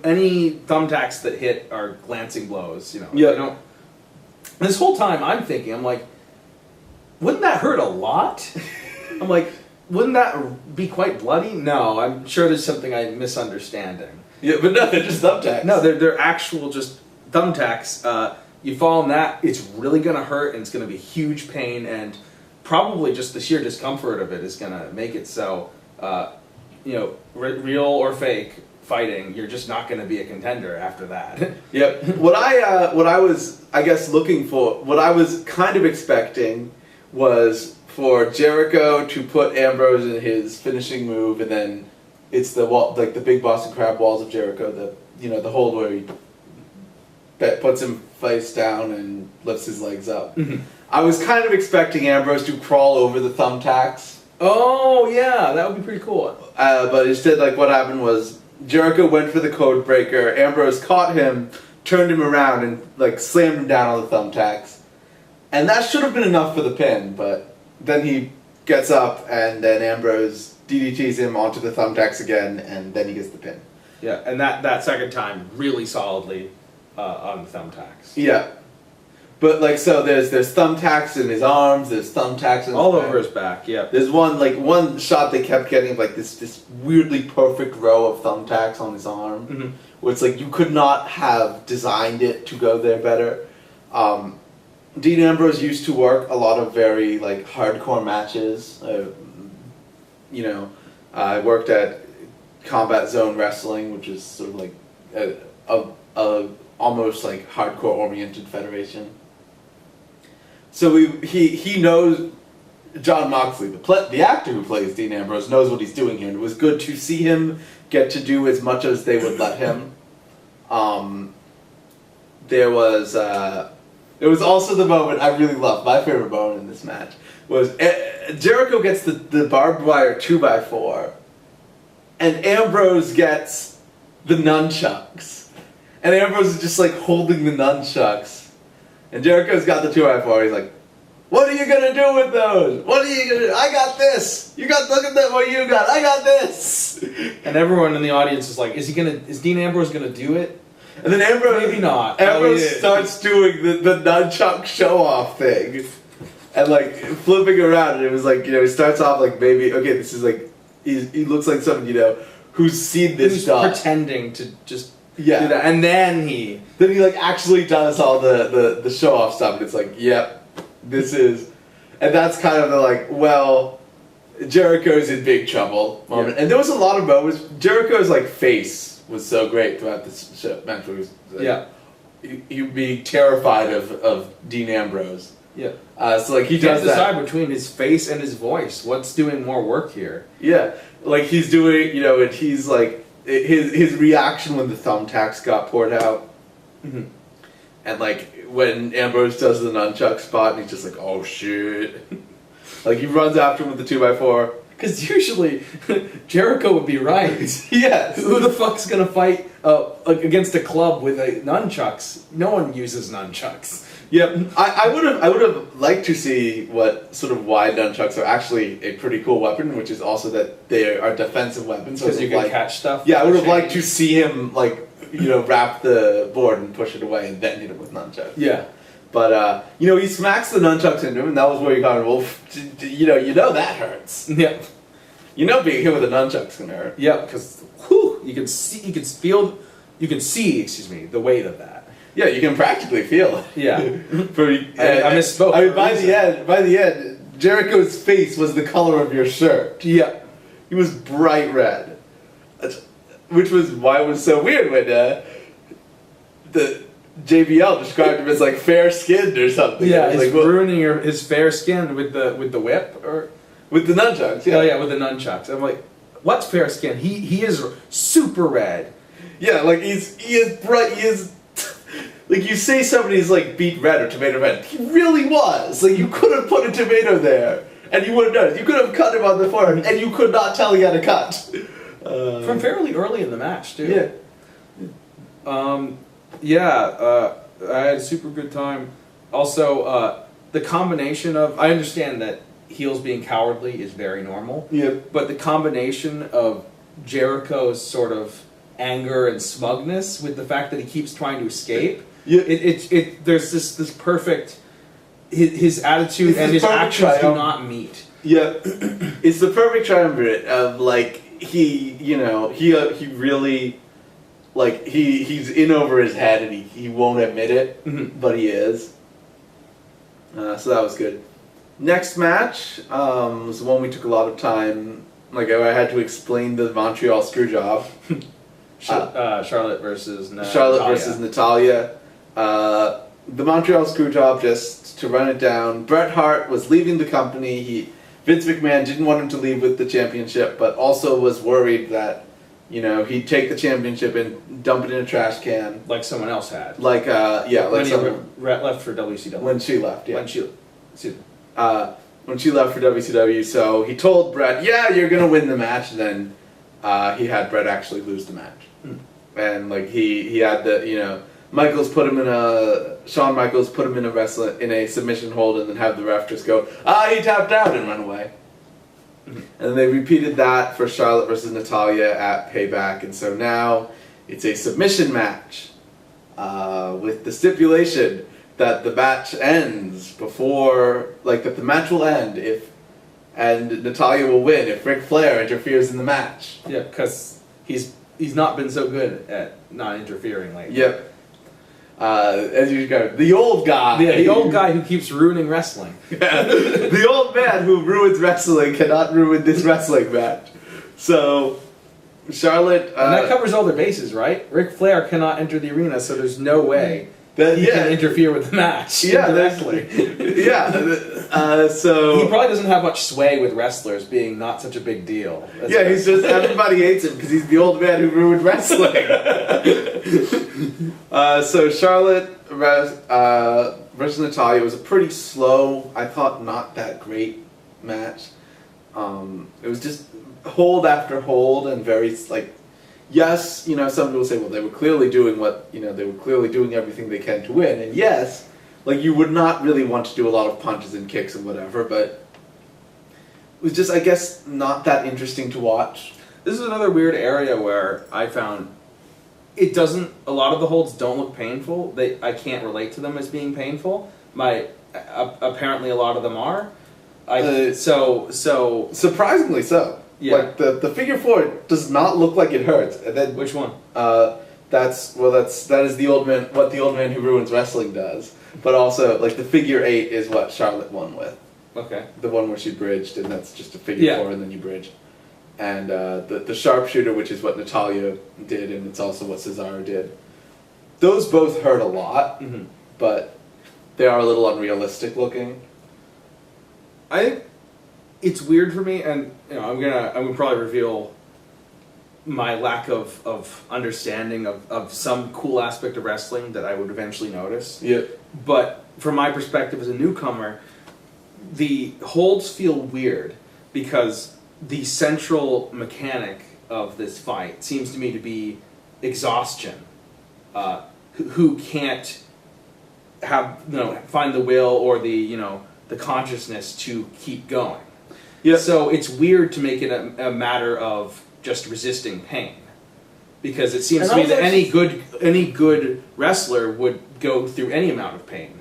any thumbtacks that hit are glancing blows, you know. Yeah. They don't. This whole time I'm thinking, I'm like, wouldn't that hurt a lot? I'm like, wouldn't that be quite bloody? No, I'm sure there's something I'm misunderstanding. Yeah, but no, they're just thumbtacks. No, they're actual just thumbtacks. You fall on that, it's really going to hurt, and it's going to be huge pain, and probably just the sheer discomfort of it is going to make it so, you know, real or fake fighting, you're just not going to be a contender after that. Yep. What I was, I guess, looking for, what I was kind of expecting was for Jericho to put Ambrose in his finishing move, and then it's the wall, like the big Boston Crab walls of Jericho, the hold where he puts him face down and lifts his legs up. Mm-hmm. I was kind of expecting Ambrose to crawl over the thumbtacks. Oh yeah, that would be pretty cool. But instead, like, what happened was Jericho went for the code breaker. Ambrose caught him, turned him around, and like slammed him down on the thumbtacks. And that should have been enough for the pin, but then he gets up, and then Ambrose DDTs him onto the thumbtacks again, and then he gets the pin. Yeah, and that second time really solidly on the thumbtacks. Yeah. But like, so there's thumbtacks in his arms, there's thumbtacks in his all back. over his back. Yeah. There's one shot they kept getting of like this weirdly perfect row of thumbtacks on his arm, Mm-hmm. where it's like you could not have designed it to go there better. Dean Ambrose used to work a lot of very like hardcore matches. You know, I worked at Combat Zone Wrestling, which is sort of like a almost like hardcore oriented federation. So he knows, John Moxley, the actor who plays Dean Ambrose, knows what he's doing here, and it was good to see him get to do as much as they would let him. There was also the moment I really loved. My favorite moment in this match was Jericho gets the barbed wire 2x4, and Ambrose gets the nunchucks, and Ambrose is just like holding the nunchucks, and Jericho's got the 2x4. He's like, "What are you gonna do with those? What are you gonna do? I got this. You got, look at that. What you got? I got this." And everyone in the audience is like, "Is Dean Ambrose gonna do it?" And then Ambrose, maybe not. Ambrose starts doing the nunchuck show off thing, and like flipping around, and it was like, you know, he starts off like, maybe, okay, this is like, he looks like someone, you know, who's seen this stuff, pretending to just do yeah, that, and then he like actually does all the show off stuff, and it's like, yep, this is, and that's kind of the like, well, Jericho's in big trouble moment, and there was a lot of moments. Jericho's like face was so great throughout this show. Match where he was like, he'd be terrified of Dean Ambrose. Yeah. So like he can't does that. decide between his face and his voice. What's doing more work here? Yeah, like he's doing, you know, and he's like his reaction when the thumbtacks got poured out. Mm-hmm. And like when Ambrose does the nunchuck spot, and he's just like, "Oh shit!" Like he runs after him with the 2x4. Because usually Jericho would be right. Yes. Who the fuck's gonna fight like against a club with nunchucks? No one uses nunchucks. Yep. I would have liked to see what sort of why nunchucks are actually a pretty cool weapon, which is also that they are defensive weapons. Because you can catch stuff. Yeah, I would have liked to see him like wrap the board and push it away and then hit him with nunchucks. Yeah. But he smacks the nunchucks into him, and that was where you got well, that hurts. Yeah. Being hit with a nunchuck's gonna hurt. Yeah, because you can see the weight of that. Yeah, you can practically feel it. Yeah. I misspoke. I mean, by the end, Jericho's face was the color of your shirt. Yeah. He was bright red, which was why it was so weird when the JBL described him as like fair skinned or something. Yeah, he's like ruining his fair skin with the whip or with the nunchucks. Yeah. Oh yeah, with the nunchucks. I'm like, what's fair skin? He is super red. Yeah, like he is bright. He is like you say somebody's like beet red or tomato red. He really was. Like you could have put a tomato there and you would have done it. You could have cut him on the forehead and you could not tell he had a cut. From fairly early in the match too. Yeah. I had a super good time. Also, the combination of I understand that heels being cowardly is very normal. Yeah. But the combination of Jericho's sort of anger and smugness with the fact that he keeps trying to escape. Yeah. There's this perfect his attitude and his actions do not meet. Yeah. It's the perfect triumvirate of like he really like he's in over his head and he won't admit it, but he is. So that was good. Next match was the one we took a lot of time. Like I had to explain the Montreal Screwjob. Charlotte versus Natalia. The Montreal Screwjob, just to run it down, Bret Hart was leaving the company. Vince McMahon didn't want him to leave with the championship, but also was worried that he'd take the championship and dump it in a trash can. Like someone else had. Like when someone left for WCW. When she left, yeah. When she left for WCW, so he told Bret, "Yeah, you're gonna win the match." And then he had Bret actually lose the match, and like he had the Shawn Michaels put him in a submission hold, and then have the ref just go, he tapped out and run away. And then they repeated that for Charlotte versus Natalia at Payback, and so now it's a submission match with the stipulation that the match ends that the match will end and Natalia will win if Ric Flair interferes in the match. Yeah, because he's not been so good at not interfering lately. Yep. As you go, the old guy. Yeah, the old guy who keeps ruining wrestling. Yeah. The old man who ruins wrestling cannot ruin this wrestling match. So, Charlotte... and that covers all their bases, right? Ric Flair cannot enter the arena, so there's no way he can interfere with the match. Yeah, directly. So... He probably doesn't have much sway with wrestlers being not such a big deal. He's just... Everybody hates him because he's the old man who ruined wrestling. So Charlotte versus Natalia was a pretty slow, I thought not that great match. It was just hold after hold and very like, yes, some people say, well, they were clearly doing they were clearly doing everything they can to win, and yes, like you would not really want to do a lot of punches and kicks and whatever, but it was just, I guess, not that interesting to watch. This is another weird area where I found a lot of the holds don't look painful. I can't relate to them as being painful. Apparently a lot of them are. So surprisingly so. Yeah. Like the figure 4 does not look like it hurts. And then which one? That is the old man. What the old man who ruins wrestling does. But also, like the figure 8 is what Charlotte won with. Okay. The one where she bridged, and that's just a figure 4, and then you bridge. And the sharpshooter, which is what Natalia did, and it's also what Cesaro did. Those both hurt a lot, but they are a little unrealistic looking. I think it's weird for me, and I'm gonna probably reveal my lack of understanding of some cool aspect of wrestling that I would eventually notice. Yeah. But from my perspective as a newcomer, the holds feel weird because the central mechanic of this fight seems to me to be exhaustion. Who can't find the will or the consciousness to keep going. Yeah. So it's weird to make it a matter of just resisting pain, because it seems to me that any good wrestler would go through any amount of pain.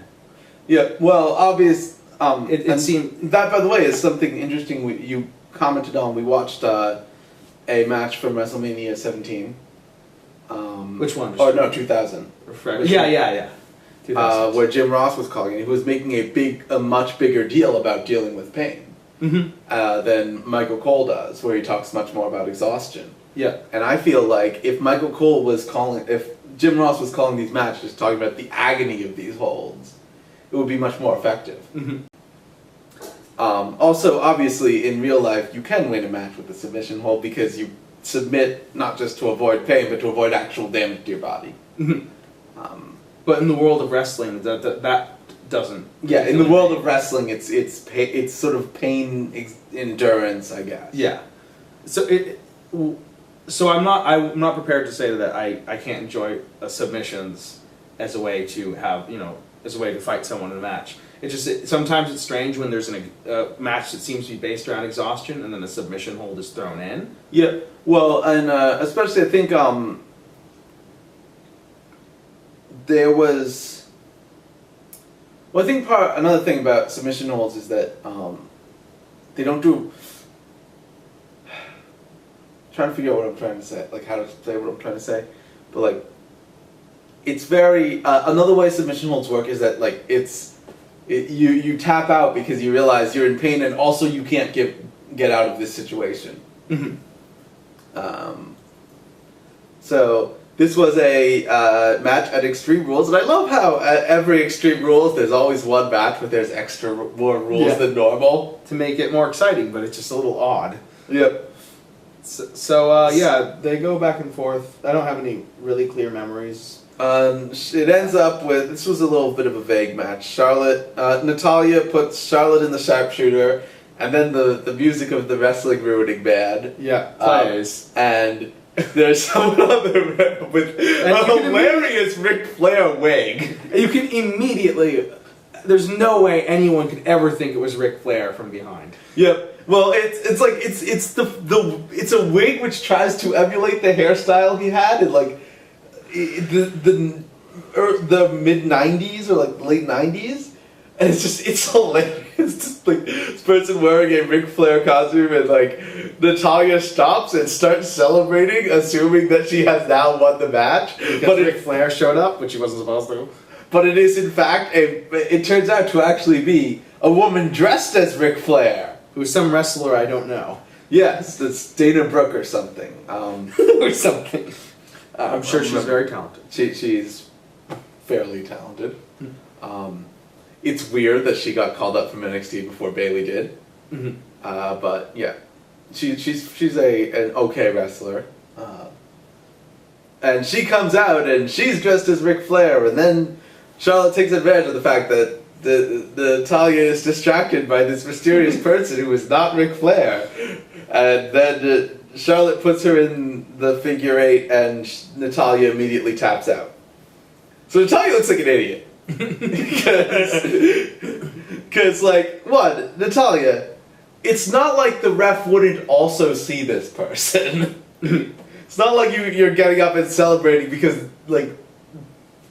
Yeah. Well, obvious. It seemed that, by the way, is something interesting you commented on. We watched a match from WrestleMania 17. Which one? Or no, 2000. Yeah. Where Jim Ross was calling it. He was making a much bigger deal about dealing with pain than Michael Cole does, where he talks much more about exhaustion. Yeah. And I feel like if Jim Ross was calling these matches, talking about the agony of these holds, it would be much more effective. Also, obviously, in real life, you can win a match with a submission hold because you submit not just to avoid pain, but to avoid actual damage to your body. But in the world of wrestling, that doesn't. Yeah, in the world of wrestling, it's sort of pain endurance, I guess. Yeah. So I'm not prepared to say that I can't enjoy submissions as a way to fight someone in a match. It's just sometimes it's strange when there's a match that seems to be based around exhaustion and then a submission hold is thrown in. Yeah. Well, and especially I think there was. Well, I think another thing about submission holds is that they don't do. Trying to figure out what I'm trying to say, like how to say what I'm trying to say, but like, it's very another way submission holds work is that like you tap out because you realize you're in pain and also you can't get out of this situation. So this was a match at Extreme Rules, and I love how at every Extreme Rules there's always one match where there's more rules than normal to make it more exciting, but it's just a little odd. Yep. So they go back and forth. I don't have any really clear memories. It ends up with, this was a little bit of a vague match. Natalia puts Charlotte in the sharpshooter, and then the music of the wrestling ruining band plays. And there's someone other with a hilarious Ric Flair wig. You can immediately, there's no way anyone could ever think it was Ric Flair from behind. Yep. Well, it's a wig which tries to emulate the hairstyle he had in like the mid '90s or like late '90s, and it's hilarious. It's just like this person wearing a Ric Flair costume, and like Natalia stops and starts celebrating, assuming that she has now won the match. But Ric Flair showed up, which he wasn't supposed to. But it is in fact it turns out to actually be a woman dressed as Ric Flair. Who's some wrestler I don't know. Yes, that's Dana Brooke or something. Or something. I'm sure she's very talented. She's fairly talented. It's weird that she got called up from NXT before Bayley did. But yeah, she's an okay wrestler. And she comes out and she's dressed as Ric Flair, and then Charlotte takes advantage of the fact that Natalia is distracted by this mysterious person who is not Ric Flair, and then Charlotte puts her in the figure eight, and Natalia immediately taps out. So Natalia looks like an idiot because like what, Natalia? It's not like the ref wouldn't also see this person. It's not like you're getting up and celebrating because like.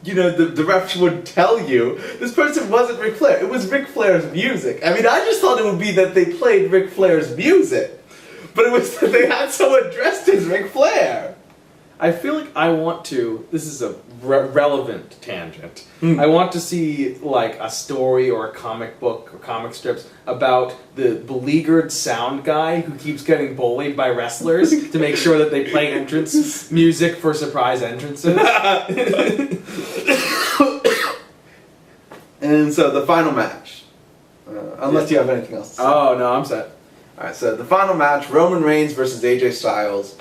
The refs would tell you this person wasn't Ric Flair. It was Ric Flair's music. I mean, I just thought it would be that they played Ric Flair's music, but it was that they had someone dressed as Ric Flair. I feel like I want to. This is a relevant tangent. I want to see like a story or a comic book or comic strips about the beleaguered sound guy who keeps getting bullied by wrestlers to make sure that they play entrance music for surprise entrances. And so the final match, unless you have anything else to say. Oh no, I'm set. All right, so the final match: Roman Reigns versus AJ Styles.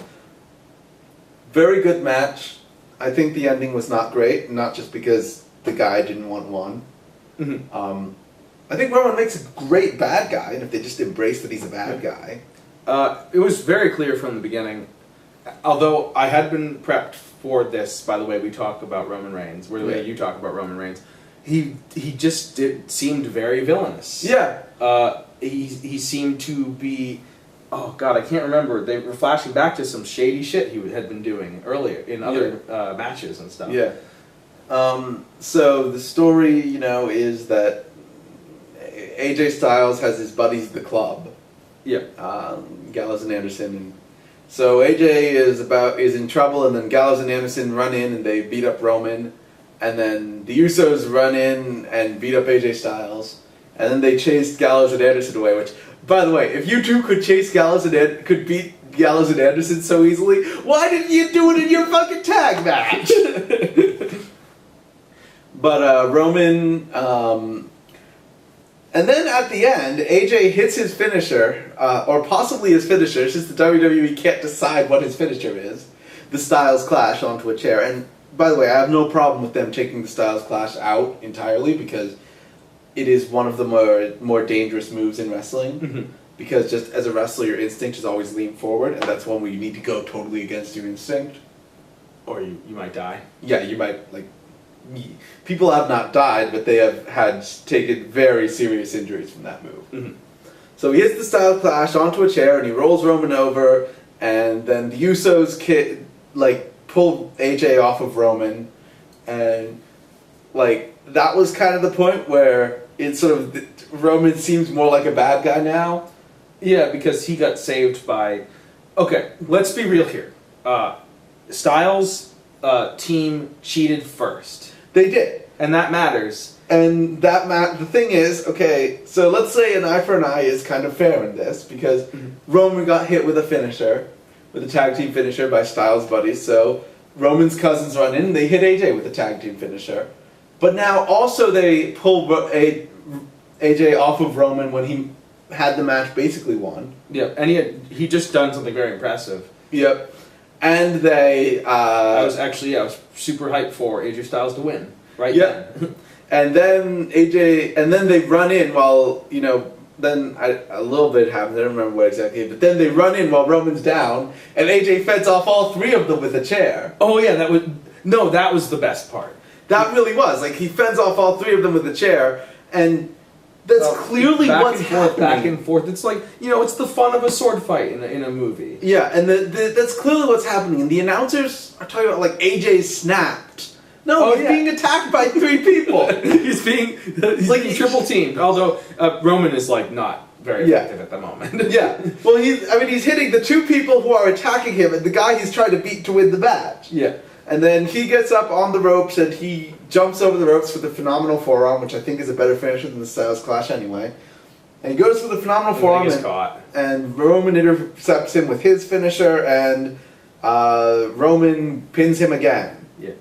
very good match. I think the ending was not great, not just because the guy didn't want one. Mm-hmm. I think Roman makes a great bad guy, and if they just embrace that he's a bad guy. It was very clear from the beginning, although I had been prepped for this by the way we talk about Roman Reigns, or the way you talk about Roman Reigns. He just seemed very villainous. Yeah. He seemed to be, oh god, I can't remember. They were flashing back to some shady shit he had been doing earlier in other matches and stuff. Yeah. So the story, is that AJ Styles has his buddies, the Club. Yeah. Gallows and Anderson, and so AJ is in trouble, and then Gallows and Anderson run in and they beat up Roman, and then the Usos run in and beat up AJ Styles, and then they chased Gallows and Anderson away. Which, by the way, if you two could chase could beat Gallows and Anderson so easily, why didn't you do it in your fucking tag match? But Roman, and then at the end, AJ hits his finisher, or possibly his finisher, since the WWE can't decide what his finisher is, the Styles Clash onto a chair. And by the way, I have no problem with them taking the Styles Clash out entirely, because it is one of the more dangerous moves in wrestling. Mm-hmm. Because just as a wrestler, your instinct is always lean forward, and that's one where you need to go totally against your instinct. Or you might die. Yeah, you might, people have not died, but they have taken very serious injuries from that move. Mm-hmm. So he hits the Styles Clash onto a chair, and he rolls Roman over, and then the Usos pull AJ off of Roman, and that was kind of the point where Roman seems more like a bad guy now. Yeah, because he got saved by... Okay, let's be real here. Styles' team cheated first. They did. And that matters. And the thing is, okay, so let's say an eye for an eye is kind of fair in this, because Roman got hit with a finisher, with a tag team finisher by Styles' buddies, so Roman's cousins run in and they hit AJ with a tag team finisher. But now also they pull AJ off of Roman when he had the match basically won. Yeah, and he just done something very impressive. Yep. And they... I was super hyped for AJ Styles to win. Right. Yep. And then they run in while, then a little bit happens, I don't remember what exactly, but then they run in while Roman's down, and AJ fends off all three of them with a chair. Oh yeah, that was the best part. That really was. He fends off all three of them with a chair, and that's clearly what's happening. Back and forth. It's it's the fun of a sword fight in a movie. Yeah, and that's clearly what's happening. And the announcers are talking about AJ snapped. No, he's being attacked by three people. he's being triple teamed. Although Roman is not very effective at the moment. Yeah. Well, he's hitting the two people who are attacking him, and the guy he's trying to beat to win the match. Yeah. And then he gets up on the ropes and he jumps over the ropes for the phenomenal forearm, which I think is a better finisher than the Styles Clash anyway. And he goes for the phenomenal forearm, and Roman intercepts him with his finisher, and Roman pins him again. Yeah.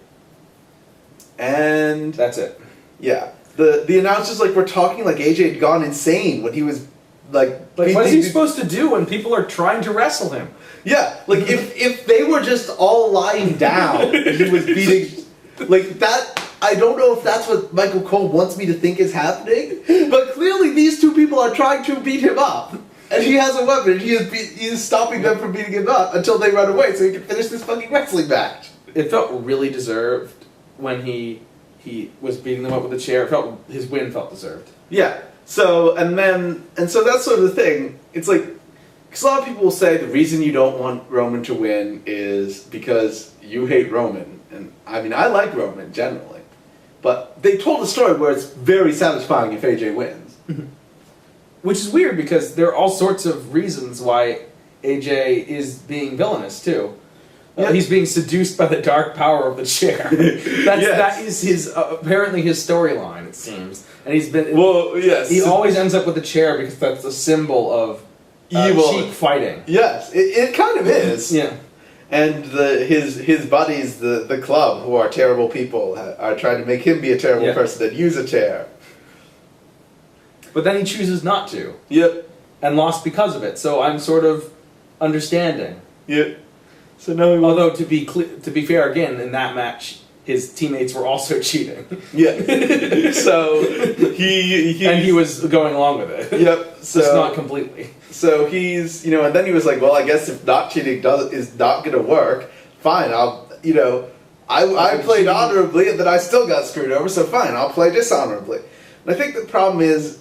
And that's it. Yeah. The announcers were talking like AJ had gone insane when he was what is he supposed to do when people are trying to wrestle him? Yeah, if they were just all lying down and he was beating that, I don't know if that's what Michael Cole wants me to think is happening, but clearly these two people are trying to beat him up, and he has a weapon and he is stopping them from beating him up until they run away so he can finish this fucking wrestling match. It felt really deserved when he was beating them up with a chair. His win felt deserved. Yeah. So that's sort of the thing. It's because a lot of people will say the reason you don't want Roman to win is because you hate Roman. And I mean, I like Roman generally. But they told a story where it's very satisfying if AJ wins. Which is weird because there are all sorts of reasons why AJ is being villainous too. Yep. He's being seduced by the dark power of the chair. That is apparently his storyline, it seems. And he's been... Well, yes. He always ends up with a chair because that's a symbol of evil, cheap fighting. Yes, it kind of is. Yeah. And his buddies, the Club, who are terrible people, are trying to make him be a terrible person and use a chair. But then he chooses not to. Yep. And lost because of it, so I'm sort of understanding. Yep. So now he wants... Although to be fair, again in that match, his teammates were also cheating. Yeah. So he was going along with it. Yep. So just not completely. So he's and then he was like, well, I guess if not cheating is not going to work, fine. I played honorably and then I still got screwed over. So fine, I'll play dishonorably. And I think the problem is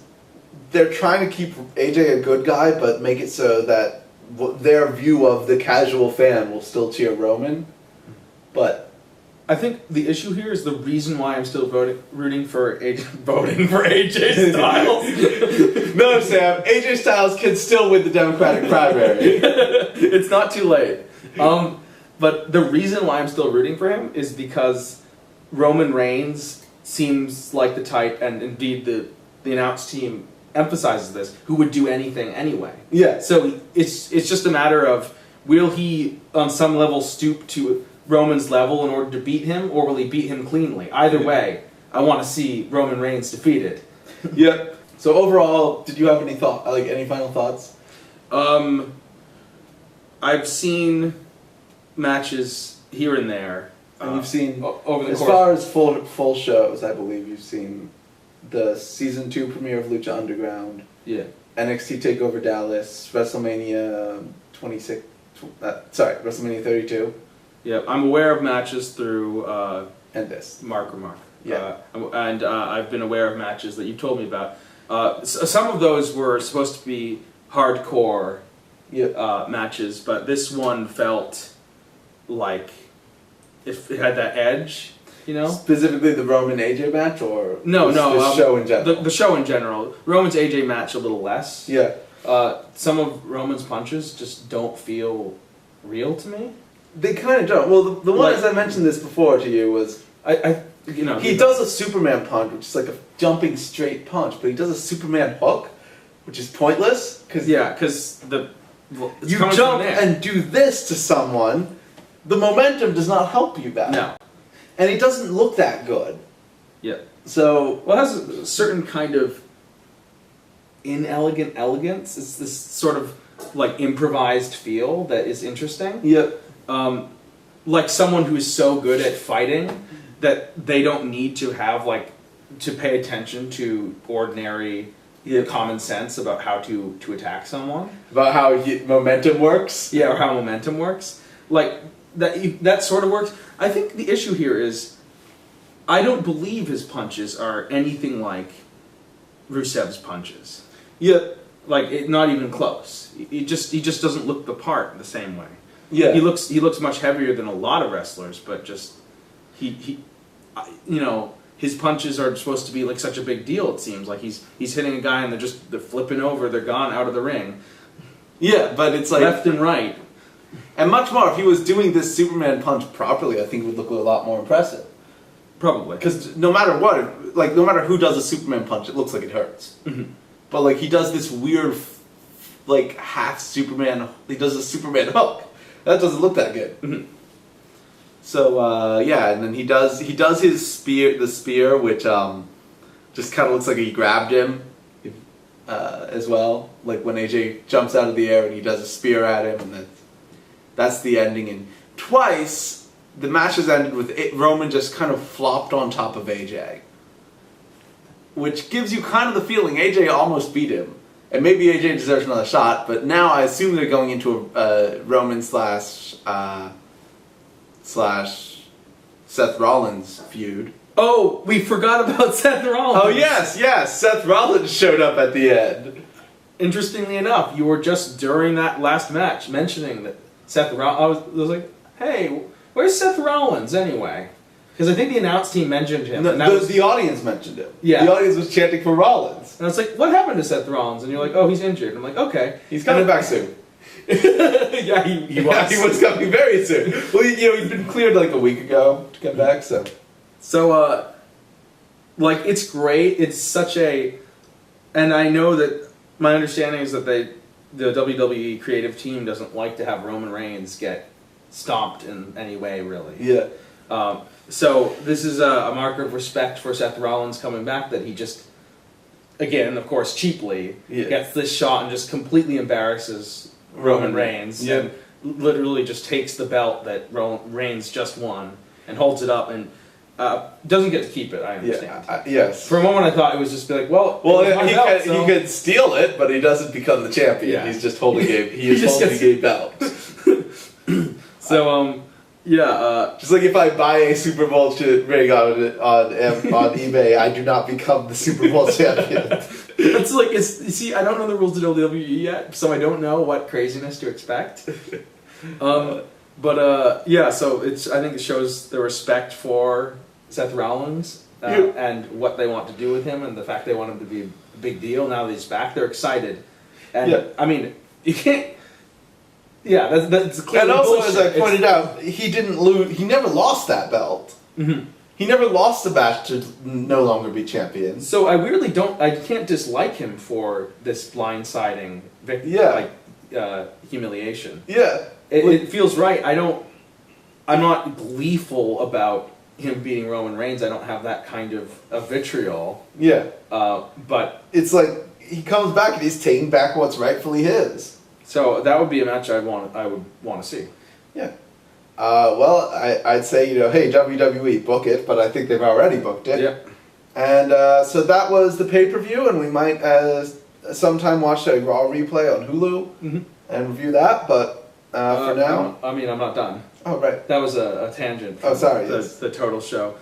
they're trying to keep AJ a good guy, but make it so that their view of the casual fan will still cheer Roman. But I think the issue here is the reason why I'm still rooting for AJ Styles. No, Sam, AJ Styles can still win the Democratic primary. It's not too late. But the reason why I'm still rooting for him is because Roman Reigns seems like the type, and indeed the announced team emphasizes this, who would do anything anyway. Yeah. So it's just a matter of, will he on some level stoop to Roman's level in order to beat him, or will he beat him cleanly? Either way, I want to see Roman Reigns defeated. Yep. So overall, did you have any final thoughts? I've seen matches here and there. And you've seen over the as course. far as full shows, I believe you've seen the season 2 premiere of Lucha Underground. Yeah. NXT Takeover Dallas, WrestleMania 26. WrestleMania 32. Yeah, I'm aware of matches through And this. Mark. Yeah. And I've been aware of matches that you told me about. Some of those were supposed to be hardcore matches, but this one felt like if it had that edge, Specifically the Roman AJ match, or no, the show in general? The show in general. Roman's AJ match a little less. Yeah. Some of Roman's punches just don't feel real to me. They kind of don't. Well, the one, as I mentioned this before to you, was he does a Superman punch, which is like a jumping straight punch, but he does a Superman hook, which is pointless. Because you jump and do this to someone, the momentum does not help you back. No. And it doesn't look that good. Yeah. So... Well, it has a certain kind of inelegant elegance. It's this sort of like improvised feel that is interesting. Yep. Like someone who is so good at fighting that they don't need to have to pay attention to ordinary common sense about how to attack someone. About how momentum works? Yeah, or how momentum works. Like, that sort of works. I think the issue here is, I don't believe his punches are anything like Rusev's punches. Yeah. Not even close. He just doesn't look the part the same way. Yeah. He looks much heavier than a lot of wrestlers, but just his punches are supposed to be like such a big deal. It seems like he's hitting a guy and they're flipping over, they're gone out of the ring. Yeah, but it's like left and right. And much more, if he was doing this Superman punch properly, I think it would look a lot more impressive. Probably. Because no matter what, no matter who does a Superman punch, it looks like it hurts. Mm-hmm. But he does this weird, half Superman. He does a Superman hook. That doesn't look that good. Mm-hmm. So and then he does his spear, which just kind of looks like he grabbed him, as well. Like when AJ jumps out of the air and he does a spear at him, and that's the ending. And twice the match has ended with Roman just kind of flopped on top of AJ, which gives you kind of the feeling AJ almost beat him. And maybe AJ deserves another shot, but now I assume they're going into a Roman slash Seth Rollins feud. Oh, we forgot about Seth Rollins. Oh yes, Seth Rollins showed up at the end. Interestingly enough, you were just during that last match mentioning that Seth Rollins. I was like, hey, where's Seth Rollins anyway? Because I think the announce team mentioned him. No, and the audience mentioned him. Yeah. The audience was chanting for Rollins. And I was like, what happened to Seth Rollins? And you're like, oh, he's injured. And I'm like, okay. He's coming back soon. Yeah, he was. Yeah, he was coming very soon. Well, he'd been cleared a week ago to come back, so. So, it's great. It's such a... And I know that my understanding is that the WWE creative team doesn't like to have Roman Reigns get stomped in any way, really. Yeah. So this is a marker of respect for Seth Rollins coming back, that he just, again, of course, cheaply, gets this shot and just completely embarrasses Roman Reigns. Yeah. And literally just takes the belt that Reigns just won and holds it up and doesn't get to keep it. I understand. Yes. For a moment, I thought it was just be like, well, he could steal it, but he doesn't become the champion. Yeah. He's just holding a belt. So just like if I buy a Super Bowl ring on eBay, I do not become the Super Bowl champion. It's like you see, I don't know the rules of WWE yet, so I don't know what craziness to expect. So I think it shows the respect for Seth Rollins and what they want to do with him, and the fact they want him to be a big deal. Now that he's back, they're excited, and I mean, you can't. Yeah, that's clearly and also, bullshit. as I pointed out, he didn't lose. He never lost that belt. Mm-hmm. He never lost the match to no longer be champion. So I weirdly I can't dislike him for this blindsiding humiliation. Yeah. It feels right. I'm not gleeful about him beating Roman Reigns. I don't have that kind of vitriol. Yeah. But it's like he comes back and he's taking back what's rightfully his. So that would be a match I would want to see. Yeah. Well, I'd say, hey, WWE, book it, but I think they've already booked it. Yep. And so that was the pay-per-view, and we might sometime watch a Raw replay on Hulu and review that, but for now... I'm not done. Oh, right. That was a tangent. Oh, sorry. The total show.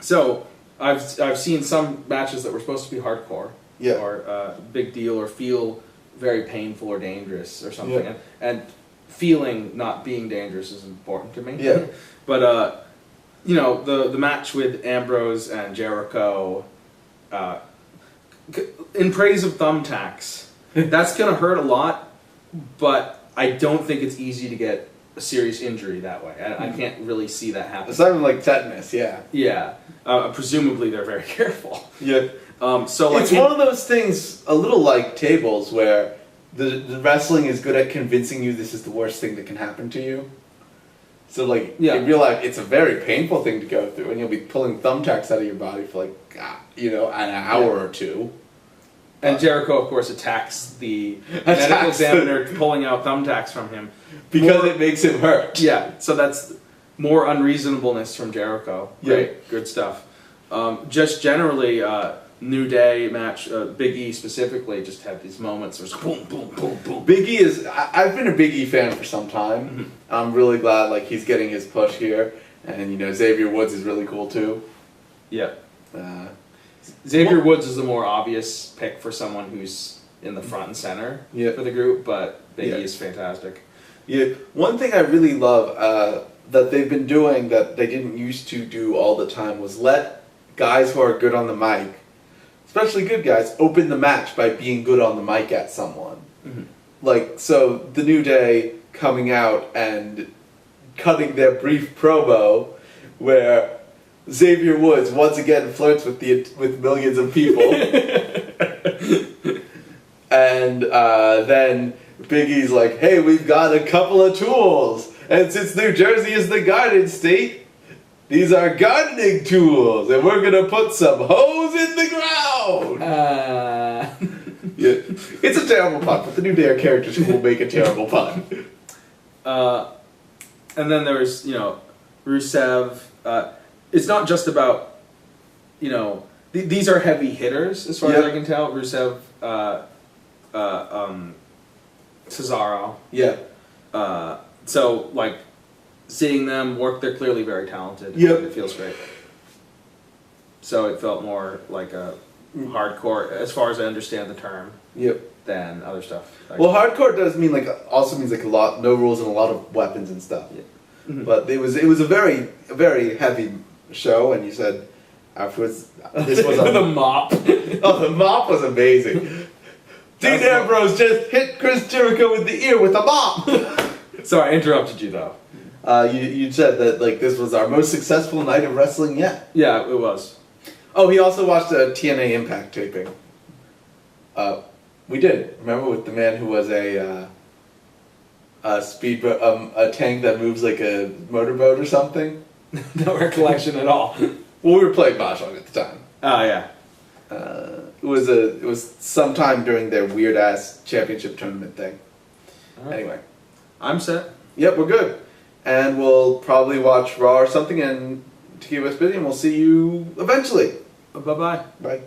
So I've seen some matches that were supposed to be hardcore, or big deal, or feel very painful or dangerous or something, and feeling not being dangerous is important to me. Yeah. But the match with Ambrose and Jericho, in praise of thumbtacks, that's gonna hurt a lot, but I don't think it's easy to get a serious injury that way. I can't really see that happen. It's not even like tetanus, yeah. Yeah. Presumably they're very careful. Yeah. So it's one of those things, a little like tables, where the wrestling is good at convincing you this is the worst thing that can happen to you. So in real life, it's a very painful thing to go through, and you'll be pulling thumbtacks out of your body for an hour or two. And Jericho, of course, attacks the medical examiner pulling out thumbtacks from him. Because it makes him hurt. Yeah, so that's more unreasonableness from Jericho. Great, good stuff. Just generally, New Day match, Big E specifically, just had these moments where it's boom, boom, boom, boom. Big E I've been a Big E fan for some time. Mm-hmm. I'm really glad he's getting his push here. And, Xavier Woods is really cool too. Yeah. Xavier Woods is the more obvious pick for someone who's in the front and center for the group, but Big E is fantastic. Yeah. One thing I really love that they've been doing that they didn't used to do all the time was let guys who are good on the mic, especially good guys, open the match by being good on the mic at someone. Mm-hmm. So the New Day coming out and cutting their brief promo where Xavier Woods once again flirts with millions of people. And then Big E's like, hey, we've got a couple of tools. And since New Jersey is the garden state, these are gardening tools. And we're going to put some hose in the ground. Yeah. It's a terrible pun, but the New Day are characters who will make a terrible pun. And then there was, Rusev. It's not just about, these are heavy hitters, as far as I can tell. Rusev, Cesaro. Yeah. So, seeing them work, they're clearly very talented. Yep. It feels great. So it felt more like a hardcore, as far as I understand the term. Yep. Than other stuff. Well, hardcore does mean also means a lot, no rules and a lot of weapons and stuff. Yeah. Mm-hmm. But it was a very, very heavy show, and you said afterwards this was the mop. Oh, the mop was amazing. Dean Ambrose just hit Chris Jericho with the ear with a mop. Sorry, I interrupted you though. You said that this was our most successful night of wrestling yet. Yeah, it was. Oh, he also watched a TNA Impact taping. We did. Remember with the man who was a tank that moves like a motorboat or something? No recollection at all. Well, we were playing Mahjong at the time. Oh yeah. It was sometime during their weird ass championship tournament thing. Right. Anyway, I'm set. Yep, we're good. And we'll probably watch Raw or something and to keep us busy, and we'll see you eventually. Bye-bye. Bye.